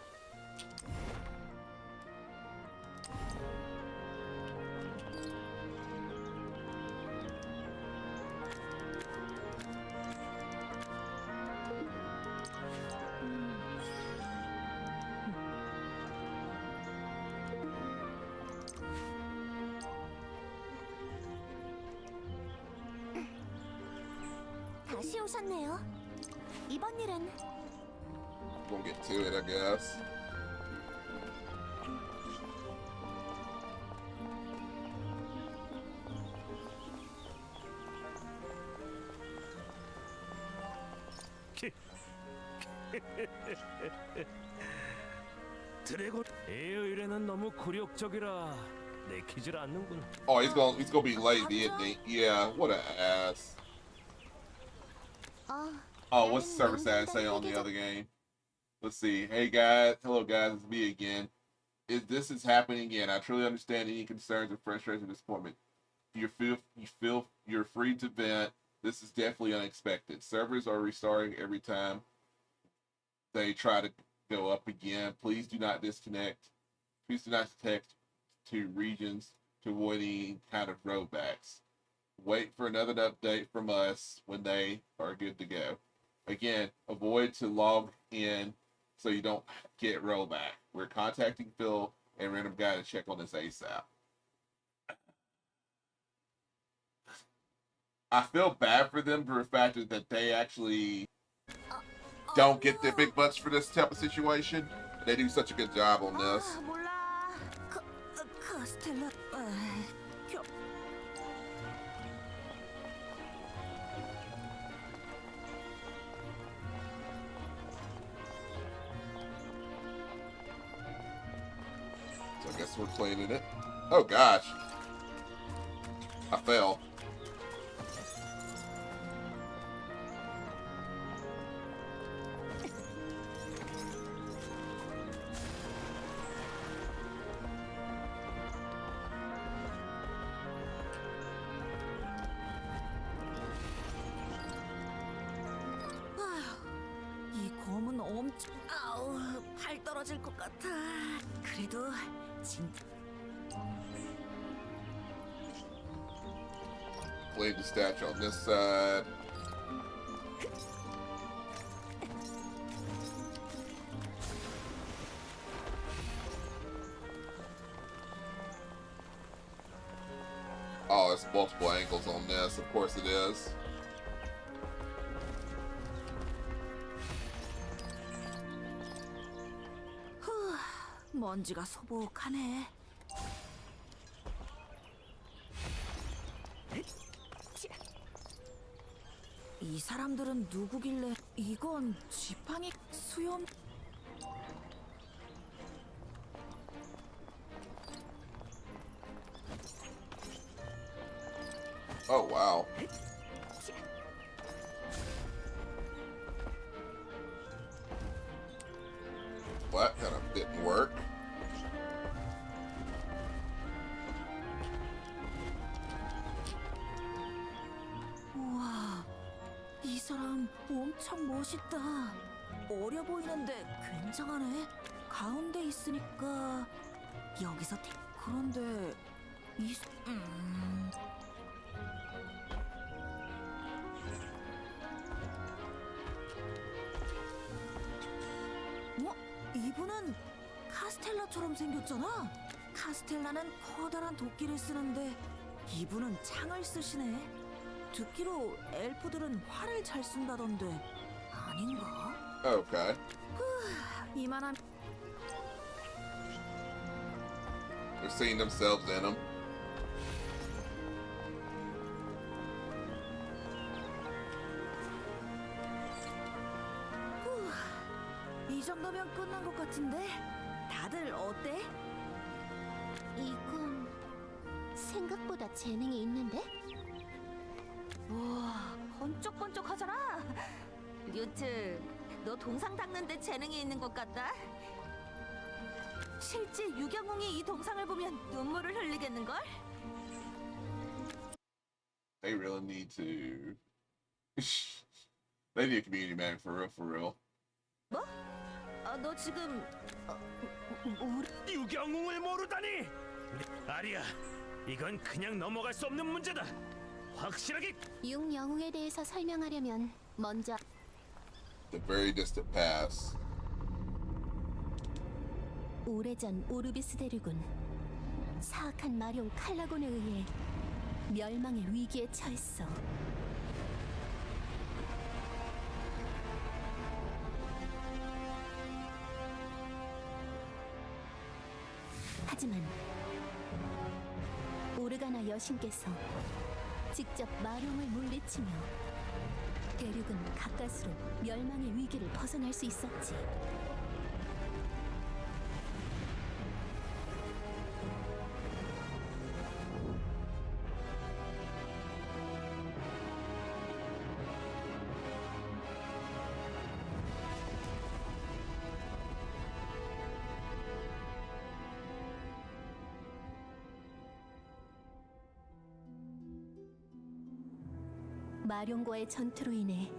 다시 오셨네요. 이번 일은 Gonna get to it, I guess. 드래곤 이 의뢰는 너무 굴욕적이라 내키질 않는군. Oh, he's gonna be lazy, isn't he? Yeah, what an ass. Oh, what's the server stat say on the other game? Let's see. Hey guys, hello guys, it's me again. This is happening again. I truly understand any concerns or frustration or disappointment. You feel you're free to vent. This is definitely unexpected. Servers are restarting every time they try to go up again. Please do not disconnect. Please do not detect to regions to avoid any kind of rollbacks. Wait for another update from us when they are good to go. Again, avoid to log in so you don't get rollback. We're contacting Phil and Random Guy to check on this ASAP. I feel bad for them for the fact that they actually don't get the big bucks for this type of situation. They do such a good job on this. 몰라. 카스텔라. So I guess we're cleaning it. Oh gosh. I fell. 이 검은 엄청 아우 팔 떨어질 것 같아. 그래도 진짜 Clean the statue on this side. Oh, it's multiple angles on this. Of course it is. 후, 먼지가 소복하네. 이 사람들은 누구길래 이건 지팡이 수염 Oh, wow. What? Kind of didn't work. 우와, 이 사람 엄청 멋있다. 어려 보이는데 굉장하네. 가운데 있으니까 여기서 그런데 이 이분은 카스텔라처럼 생겼잖아. 카스텔라는 커다란 도끼를 쓰는데 이분은 창을 쓰시네. 듣기로 엘프들은 활을 잘 쓴다던데 아닌가? Okay. 이만한 They're seeing themselves in them. 이 정도면 끝난 것 같은데 다들 어때? 이건 생각보다 재능이 있는데? 우와, 번쩍번쩍하잖아. 뉴트, 너 동상 닦는데 재능이 있는 것 같다. 실제 유경웅이 이 동상을 보면 눈물을 흘리겠는걸? They really need to. They need a community man for real, for real. 뭐? 너 지금 유경웅을 모르다니! 아리야, 이건 그냥 넘어갈 수 없는 문제다. 확실하게 육영웅에 대해서 설명하려면 먼저 The very distant past. 오래전 오르비스 대륙은 사악한 마룡 칼라곤에 의해 멸망의 위기에 처했어. 하지만 오르가나 여신께서 직접 마룡을 물리치며 대륙은 가까스로 멸망의 위기를 벗어날 수 있었지. 마룡과의 전투로 인해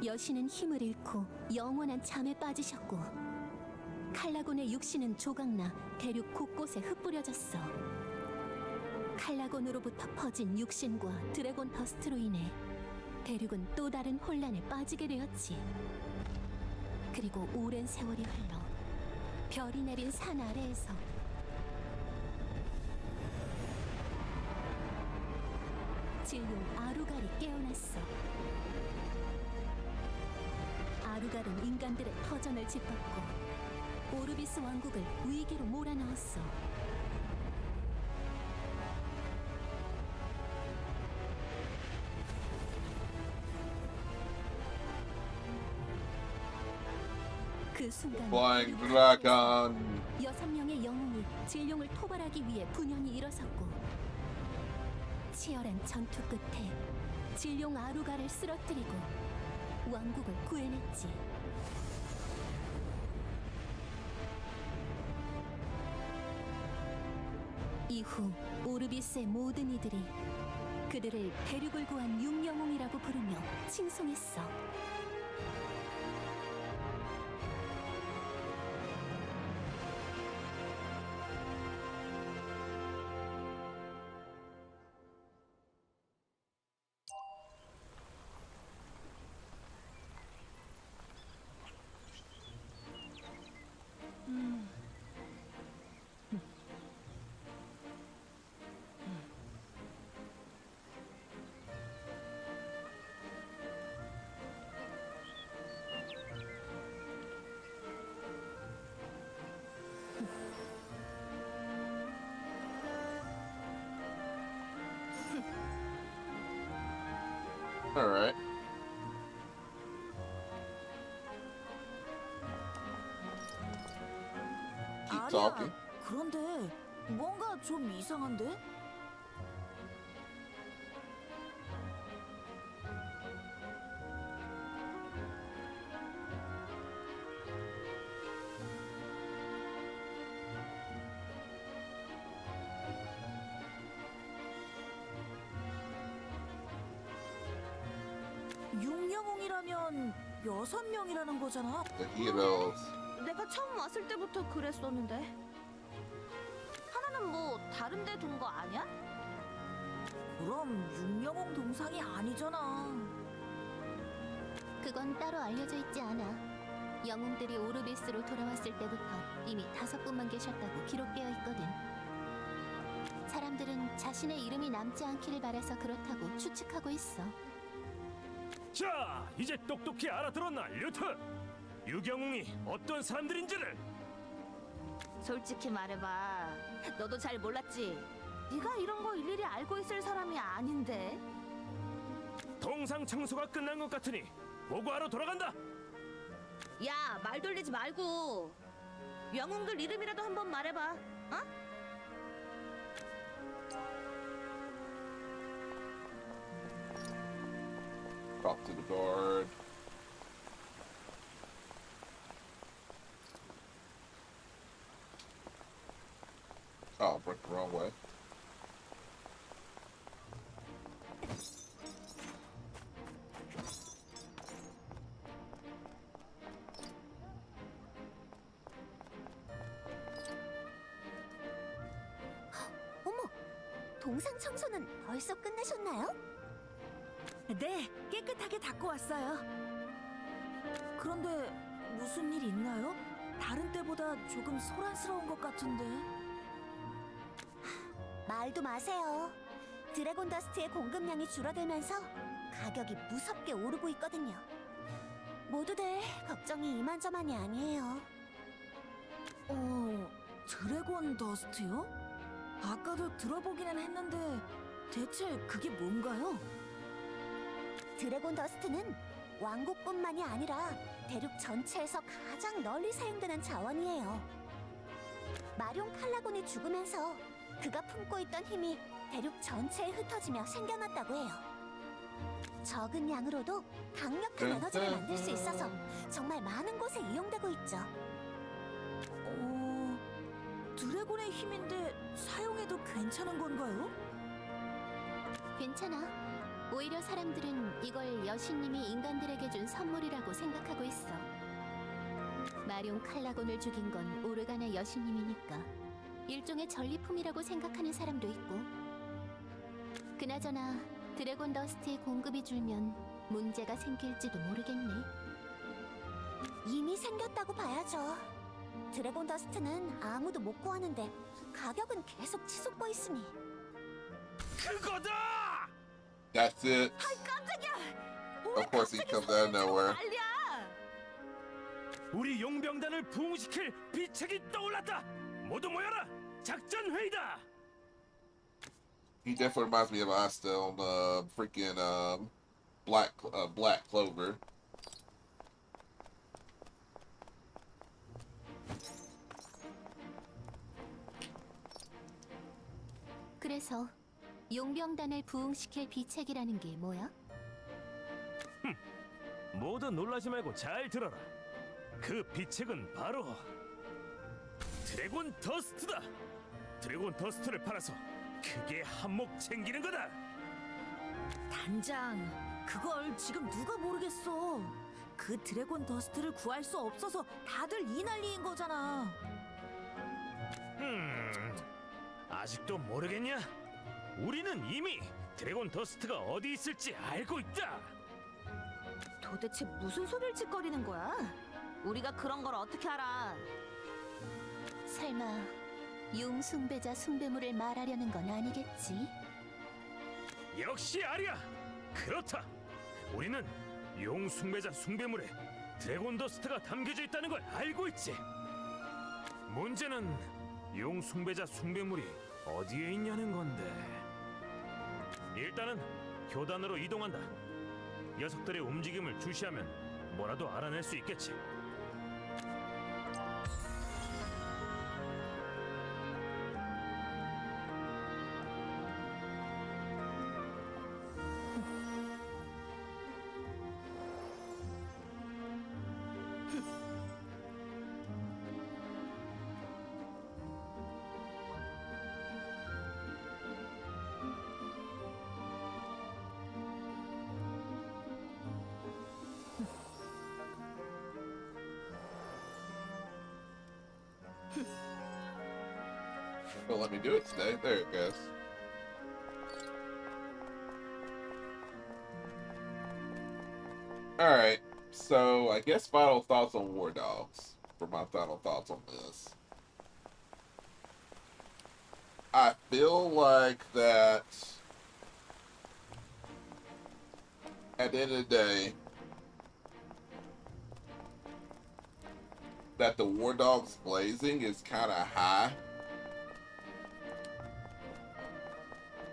여신은 힘을 잃고 영원한 잠에 빠지셨고 칼라곤의 육신은 조각나 대륙 곳곳에 흩뿌려졌어. 칼라곤으로부터 퍼진 육신과 드래곤 더스트로 인해 대륙은 또 다른 혼란에 빠지게 되었지. 그리고 오랜 세월이 흘러 별이 내린 산 아래에서 진룡 아루갈이 깨어났어. 아루갈은 인간들의 터전을 짓밟고 오르비스 왕국을 위기로 몰아넣었어. 그 순간 Flying Dragon. 6명의 영웅이 진룡을 토벌하기 위해 분연히 일어섰고 치열한 전투 끝에 진룡 아루가를 쓰러뜨리고 왕국을 구해냈지. 이후 오르비스의 모든 이들이 그들을 대륙을 구한 육영웅이라고 부르며 칭송했어. All right. Keep 아리야, talking. 그런데 뭔가 좀 이상한데? 육영웅이라면 6명이라는 거잖아. The heroes. 내가 처음 왔을 때부터 그랬었는데 하나는 뭐 다른 데 둔 거 아니야? 그럼 육영웅 동상이 아니잖아. 그건 따로 알려져 있지 않아. 영웅들이 오르비스로 돌아왔을 때부터 이미 5분만 계셨다고 기록되어 있거든. 사람들은 자신의 이름이 남지 않기를 바라서 그렇다고 추측하고 있어. 자, 이제 똑똑히 알아들었나, 류트? 유경웅이 어떤 사람들인지를. 솔직히 말해봐, 너도 잘 몰랐지? 네가 이런 거 일일이 알고 있을 사람이 아닌데. 동상 청소가 끝난 것 같으니 보고하러 돌아간다. 야, 말 돌리지 말고 영웅들 이름이라도 한번 말해봐. 어? Talk to the guard. Oh, went the wrong way. 어머, 동상 청소는 벌써 끝내셨나요? 네, 깨끗하게 닦고 왔어요. 그런데 무슨 일 있나요? 다른 때보다 조금 소란스러운 것 같은데. 말도 마세요. 드래곤 더스트의 공급량이 줄어들면서 가격이 무섭게 오르고 있거든요. 모두들 걱정이 이만저만이 아니에요. 드래곤 더스트요? 아까도 들어보기는 했는데 대체 그게 뭔가요? 드래곤 더스트는 왕국뿐만이 아니라 대륙 전체에서 가장 널리 사용되는 자원이에요. 마룡 칼라곤이 죽으면서 그가 품고 있던 힘이 대륙 전체에 흩어지며 생겨났다고 해요. 적은 양으로도 강력한 에너지를 만들 수 있어서 정말 많은 곳에 이용되고 있죠. 드래곤의 힘인데 사용해도 괜찮은 건가요? 괜찮아. 오히려 사람들은 이걸 여신님이 인간들에게 준 선물이라고 생각하고 있어. 마룡 칼라곤을 죽인 건 오르가나 여신님이니까 일종의 전리품이라고 생각하는 사람도 있고. 그나저나 드래곤 더스트의 공급이 줄면 문제가 생길지도 모르겠네. 이미 생겼다고 봐야죠. 드래곤 더스트는 아무도 못 구하는데 가격은 계속 치솟고 있으니. 그거다! That's it. 아이 깜짝이야. Of course he comes out of nowhere. 난리야. 우리 용병단을 부흥시킬 비책이 떠올랐다. 모두 모여라. 작전 회의다. He definitely reminds me of Asta on freaking Black Clover. 그래서 용병단을 부흥시킬 비책이라는 게 뭐야? 모두 놀라지 말고 잘 들어라. 그 비책은 바로 드래곤 더스트다. 드래곤 더스트를 팔아서 크게 한몫 챙기는 거다. 단장, 그걸 지금 누가 모르겠어. 그 드래곤 더스트를 구할 수 없어서 다들 이 난리인 거잖아. 아직도 모르겠냐? 우리는 이미 드래곤 더스트가 어디 있을지 알고 있다. 도대체 무슨 소리를 짓거리는 거야? 우리가 그런 걸 어떻게 알아? 설마 용 숭배자 숭배물을 말하려는 건 아니겠지? 역시 아리야. 그렇다. 우리는 용 숭배자 숭배물에 드래곤 더스트가 담겨져 있다는 걸 알고 있지. 문제는 용 숭배자 숭배물이 어디에 있냐는 건데. 일단은 교단으로 이동한다. 녀석들의 움직임을 주시하면 뭐라도 알아낼 수 있겠지. Don't let me do it today. There it goes. Alright, so I guess final thoughts on War Dogs. For my final thoughts on this. I feel like that at the end of the day, that the War Dogs blazing is kind of high.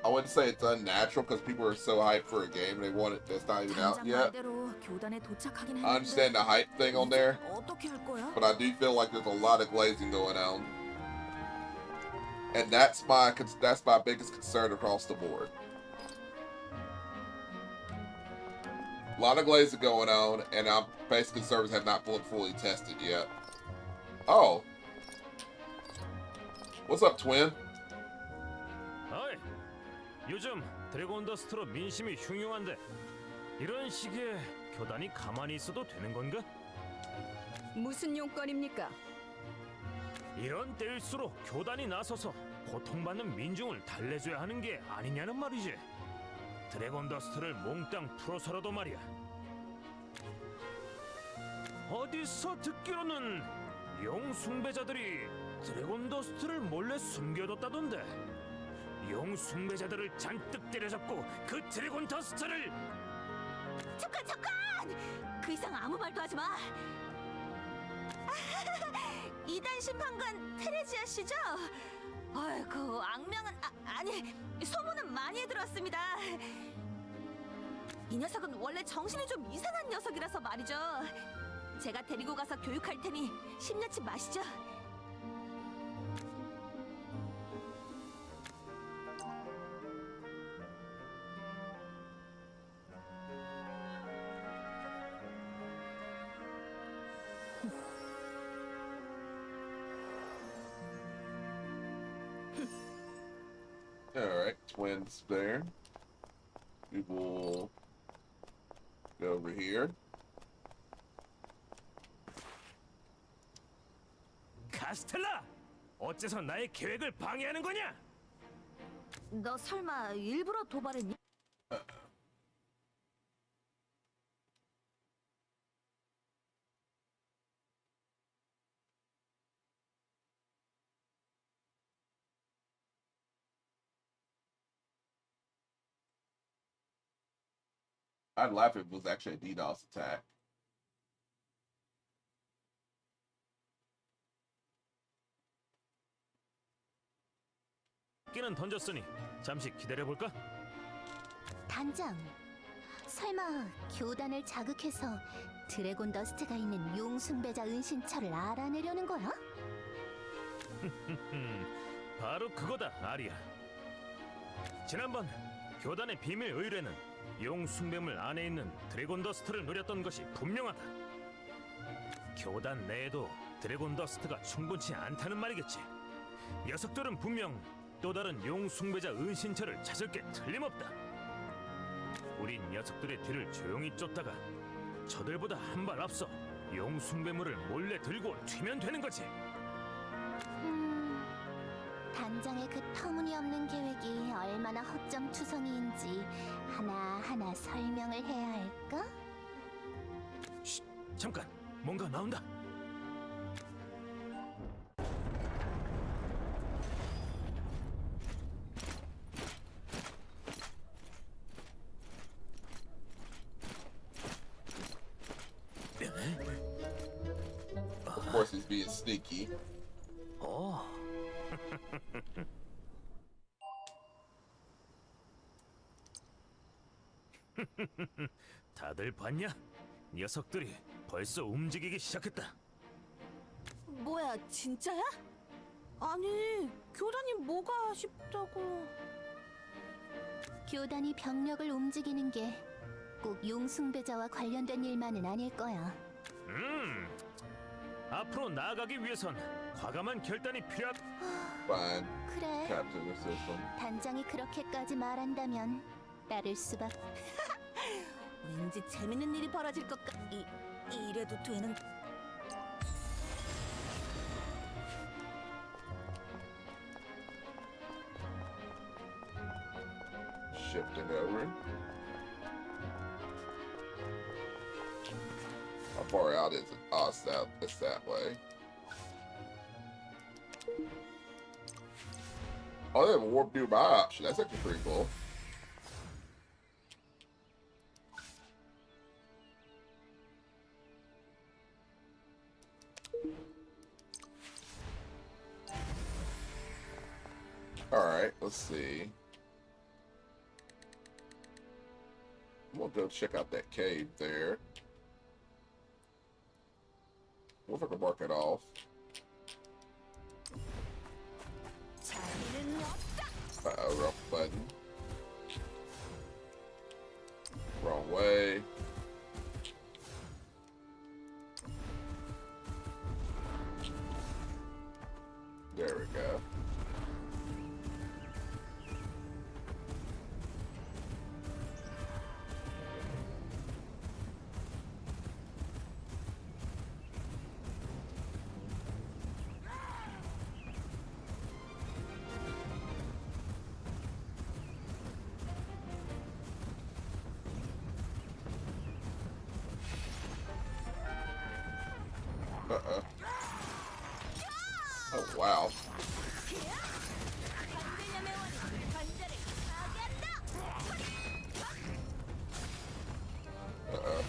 I wouldn't say it's unnatural because people are so hyped for a game they want it that's not even out 단장 yet. 말대로 교단에 도착하긴 I understand 했는데 the hype thing on there, 어떻게 할 거야? but I do feel like there's a lot of glazing going on, and that's my biggest concern across the board. A lot of glazing going on, and I'm basically servers have not been fully tested yet. Oh, what's up, twin? 어이, 요즘 드래곤 더스트로 민심이 흉흉한데 이런 시기에 교단이 가만히 있어도 되는 건가? 무슨 용건입니까? 이런 때일수록 교단이 나서서 고통받는 민중을 달래줘야 하는 게 아니냐는 말이지. 드래곤 더스트를 몽땅 풀어서라도 말이야. 어디서 듣기로는 용 숭배자들이 드래곤 더스트를 몰래 숨겨뒀다던데. 용 숭배자들을 잔뜩 때려잡고 그 드래곤 더스트를... 잠깐! 그 이상 아무 말도 하지 마. 이단 심판관 테레지아 씨죠? 아이고 악명은 아니 소문은 많이 들었습니다. 이 녀석은 원래 정신이 좀 이상한 녀석이라서 말이죠. 제가 데리고 가서 교육할 테니 심려치 마시죠. Alright, twins there. We will go over here. 카스텔라! 어째서 나의 계획을 방해하는 거냐? 너 설마 일부러 도발했니? I'd laugh if it was actually a DDoS attack. 끼는 던졌으니 잠시 기다려 볼까? 단장, 설마 교단을 자극해서 드래곤 더스트가 있는 용숭배자 은신처를 알아내려는 거야? 바로 그거다, 아리야. 지난번 교단의 비밀 의뢰는 용숭배물 안에 있는 드래곤 더스트를 노렸던 것이 분명하다. 교단 내에도 드래곤 더스트가 충분치 않다는 말이겠지. 녀석들은 분명 또 다른 용숭배자 은신처를 찾을 게 틀림없다. 우린 녀석들의 뒤를 조용히 쫓다가 저들보다 한 발 앞서 용숭배물을 몰래 들고 튀면 되는 거지. 단장의 그 터무니없는 계획이 얼마나 허점투성이인지 하나하나 설명을 해야 할까? 쉿, 잠깐, 뭔가 나온다. Of course, he's being sneaky. 어. 다들 봤냐? 녀석들이 벌써 움직이기 시작했다. 뭐야, 진짜야? 아니, 교단이 뭐가 싶다고. 교단이 병력을 움직이는 게 꼭 용숭배자와 관련된 일만은 아닐 거야. 앞으로 나아가기 위해선 과감한 결단이 필요하다. Fine. 그래, Captain the system. 단장이 그렇게까지 말한다면 따를 수밖. 왠지 재밌는 일이 벌어질 것 이래도 되는... Shifting over. How far out is it? Oh, it's that way. Oh, they have a warp nearby option. That's actually pretty cool. Alright, let's see. We'll go check out that cave there. What if I can mark it off? Uh-oh, wrong button. Wrong way. There we go. Uh-oh. Oh, wow. Uh-oh.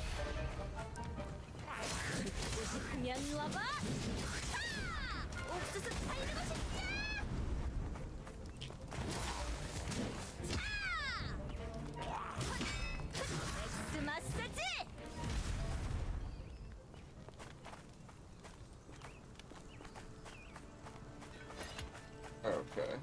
Okay.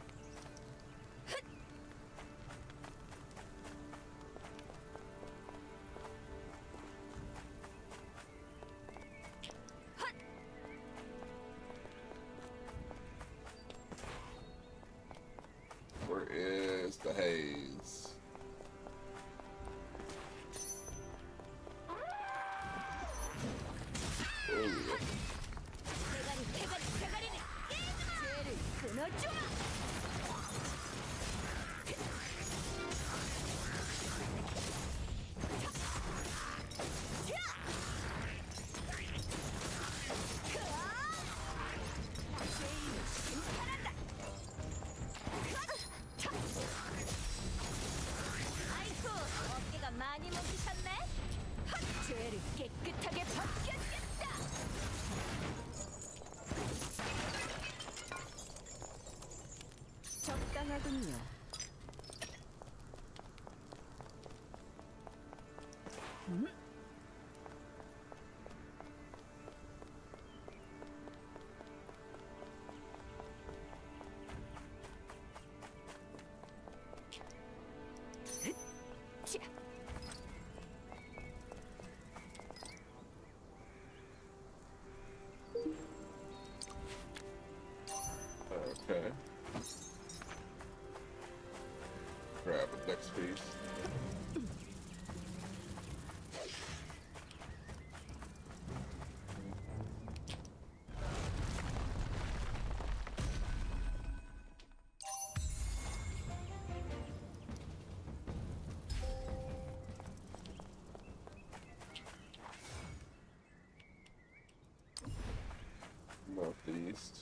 least.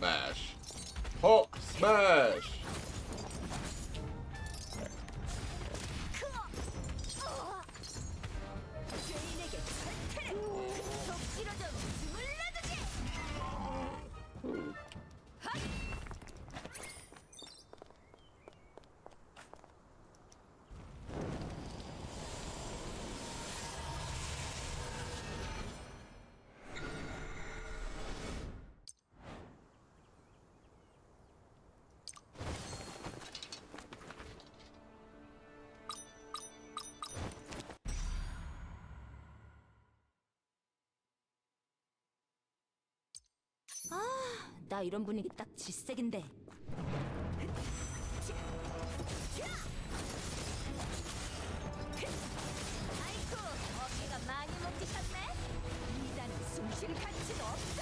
Smash. Hulk smash. 나 이런 분위기 딱 질색인데. 아이쿠, 어깨가 많이 먹히셨네. 이자는 숨쉴 가치도 없어.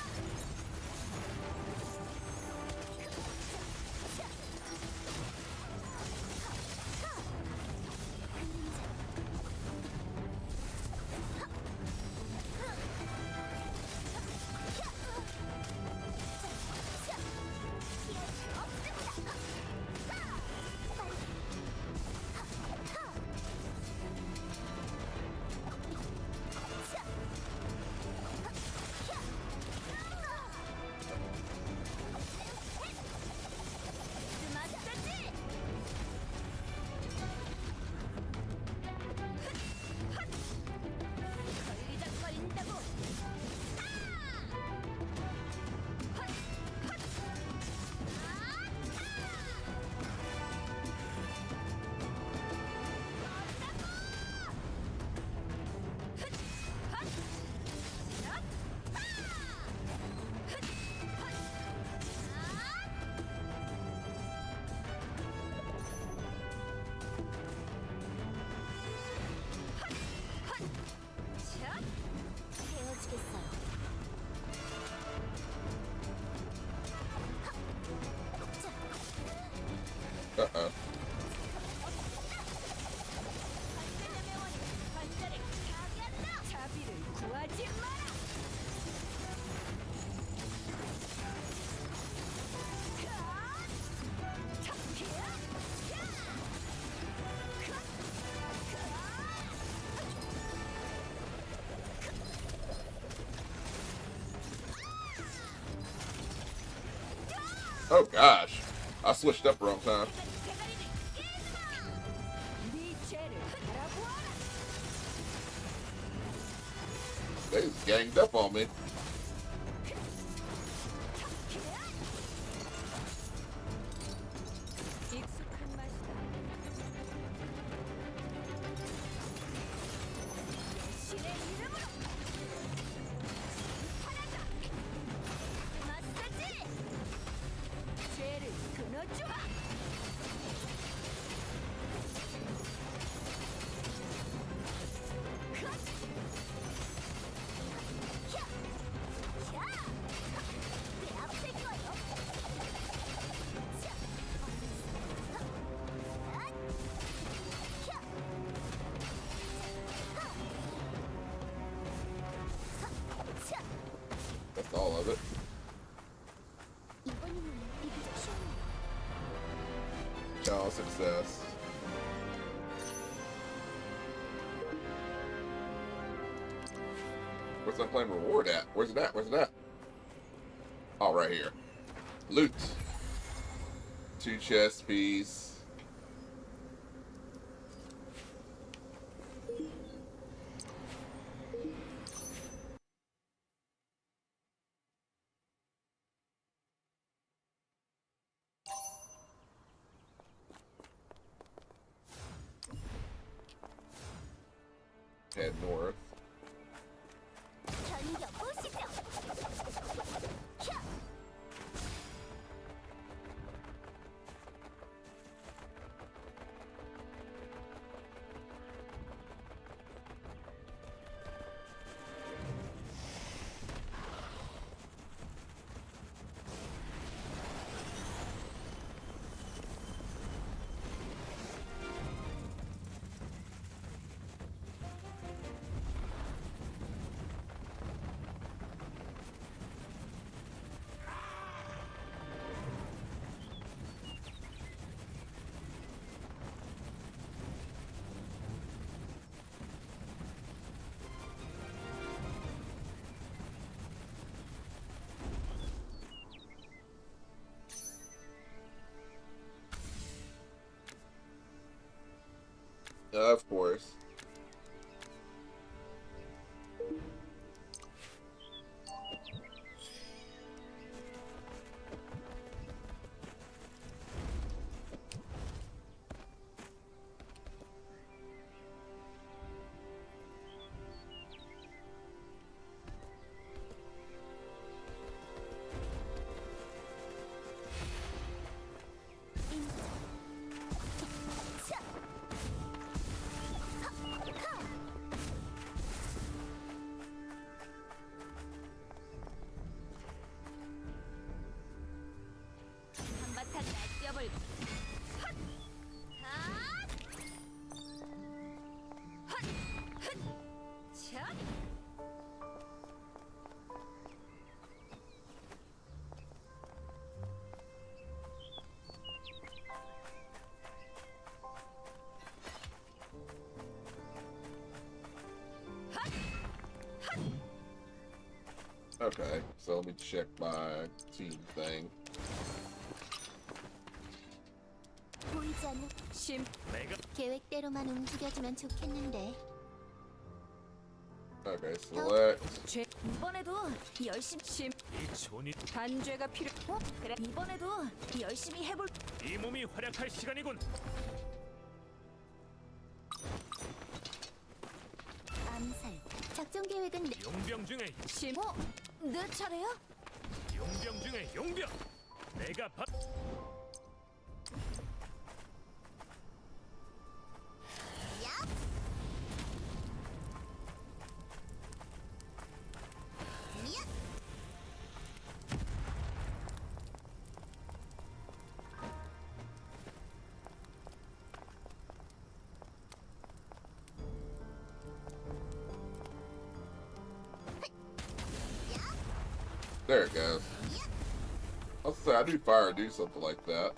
Uh-oh. Oh gosh, I switched up wrong time. They just ganged up on me. That's all of it. Oh, success. Where's that claim reward at? Where's it at? Where's it at? Oh, right here. Loot. 2 chest piece. head north. Of course. 한바탕 날뛰어버리고. Okay, so let me check my team thing. 보이지 않는 심 내가 계획대로만 움직여주면 좋겠는데. Okay, select. 죄 이번에도 열심히 심 이 존이 단죄가 필요. 그래. 이번에도 열심히 해볼. 이 몸이 활약할 시간이군. 암살. 작전 계획은 용병 중에 심 내 차례야? 용병 중에 용병. 내가 바... There it goes. I'll say I do fire do something like that.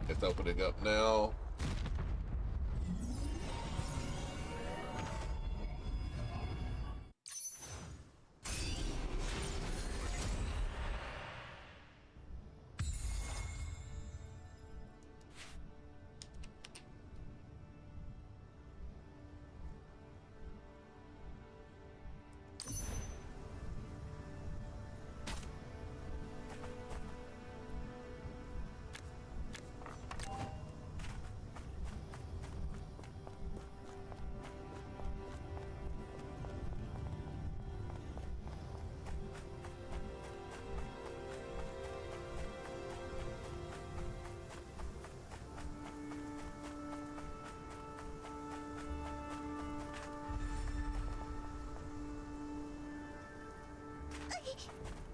It's opening up now.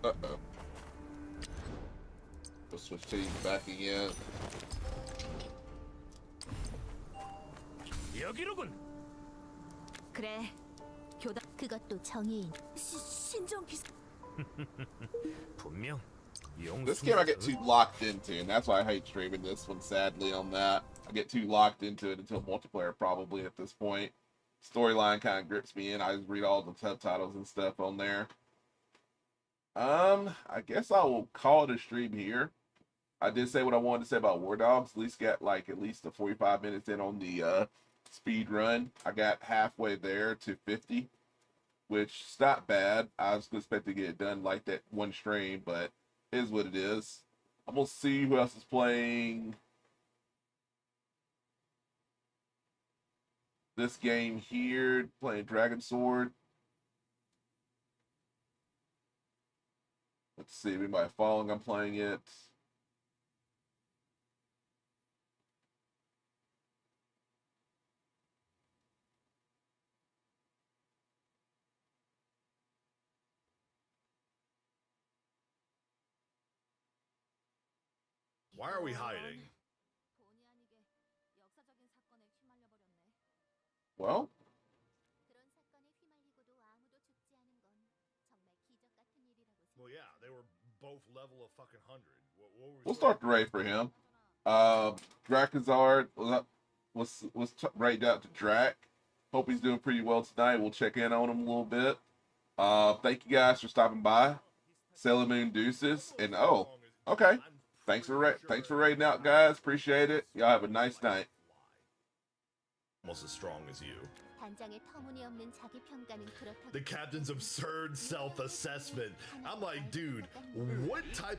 Uh-oh. We'll switch teams back again. 여기로군. 그래. 교단 그것도 정의인. 신정 기사. 분명 This game I get too locked into, and that's why I hate streaming this one, sadly, on that. I get too locked into it until multiplayer, probably, at this point. Storyline kind of grips me in. I just read all the subtitles and stuff on there. I guess I will call it a stream here. I did say what I wanted to say about War Dogs. At least got, like, at least the 45 minutes in on the speed run. I got halfway there to 50, which is not bad. I was expecting to get it done like that one stream, but it is what it is. I'm gonna see who else is playing this game here, playing Dragonsword. Let's see, we might following. I'm playing it. Why are we hiding? Well, Well, yeah, they were both level of fucking 100. we'll start the raid for him. Dragonsword was raided out to Drac. Hope he's doing pretty well tonight. We'll check in on him a little bit. Thank you guys for stopping by. Sailor Moon deuces. And oh, okay. Thanks for raiding out, guys. Appreciate it. Y'all have a nice night. Almost as strong as you. The captain's absurd self-assessment. I'm like, dude, what type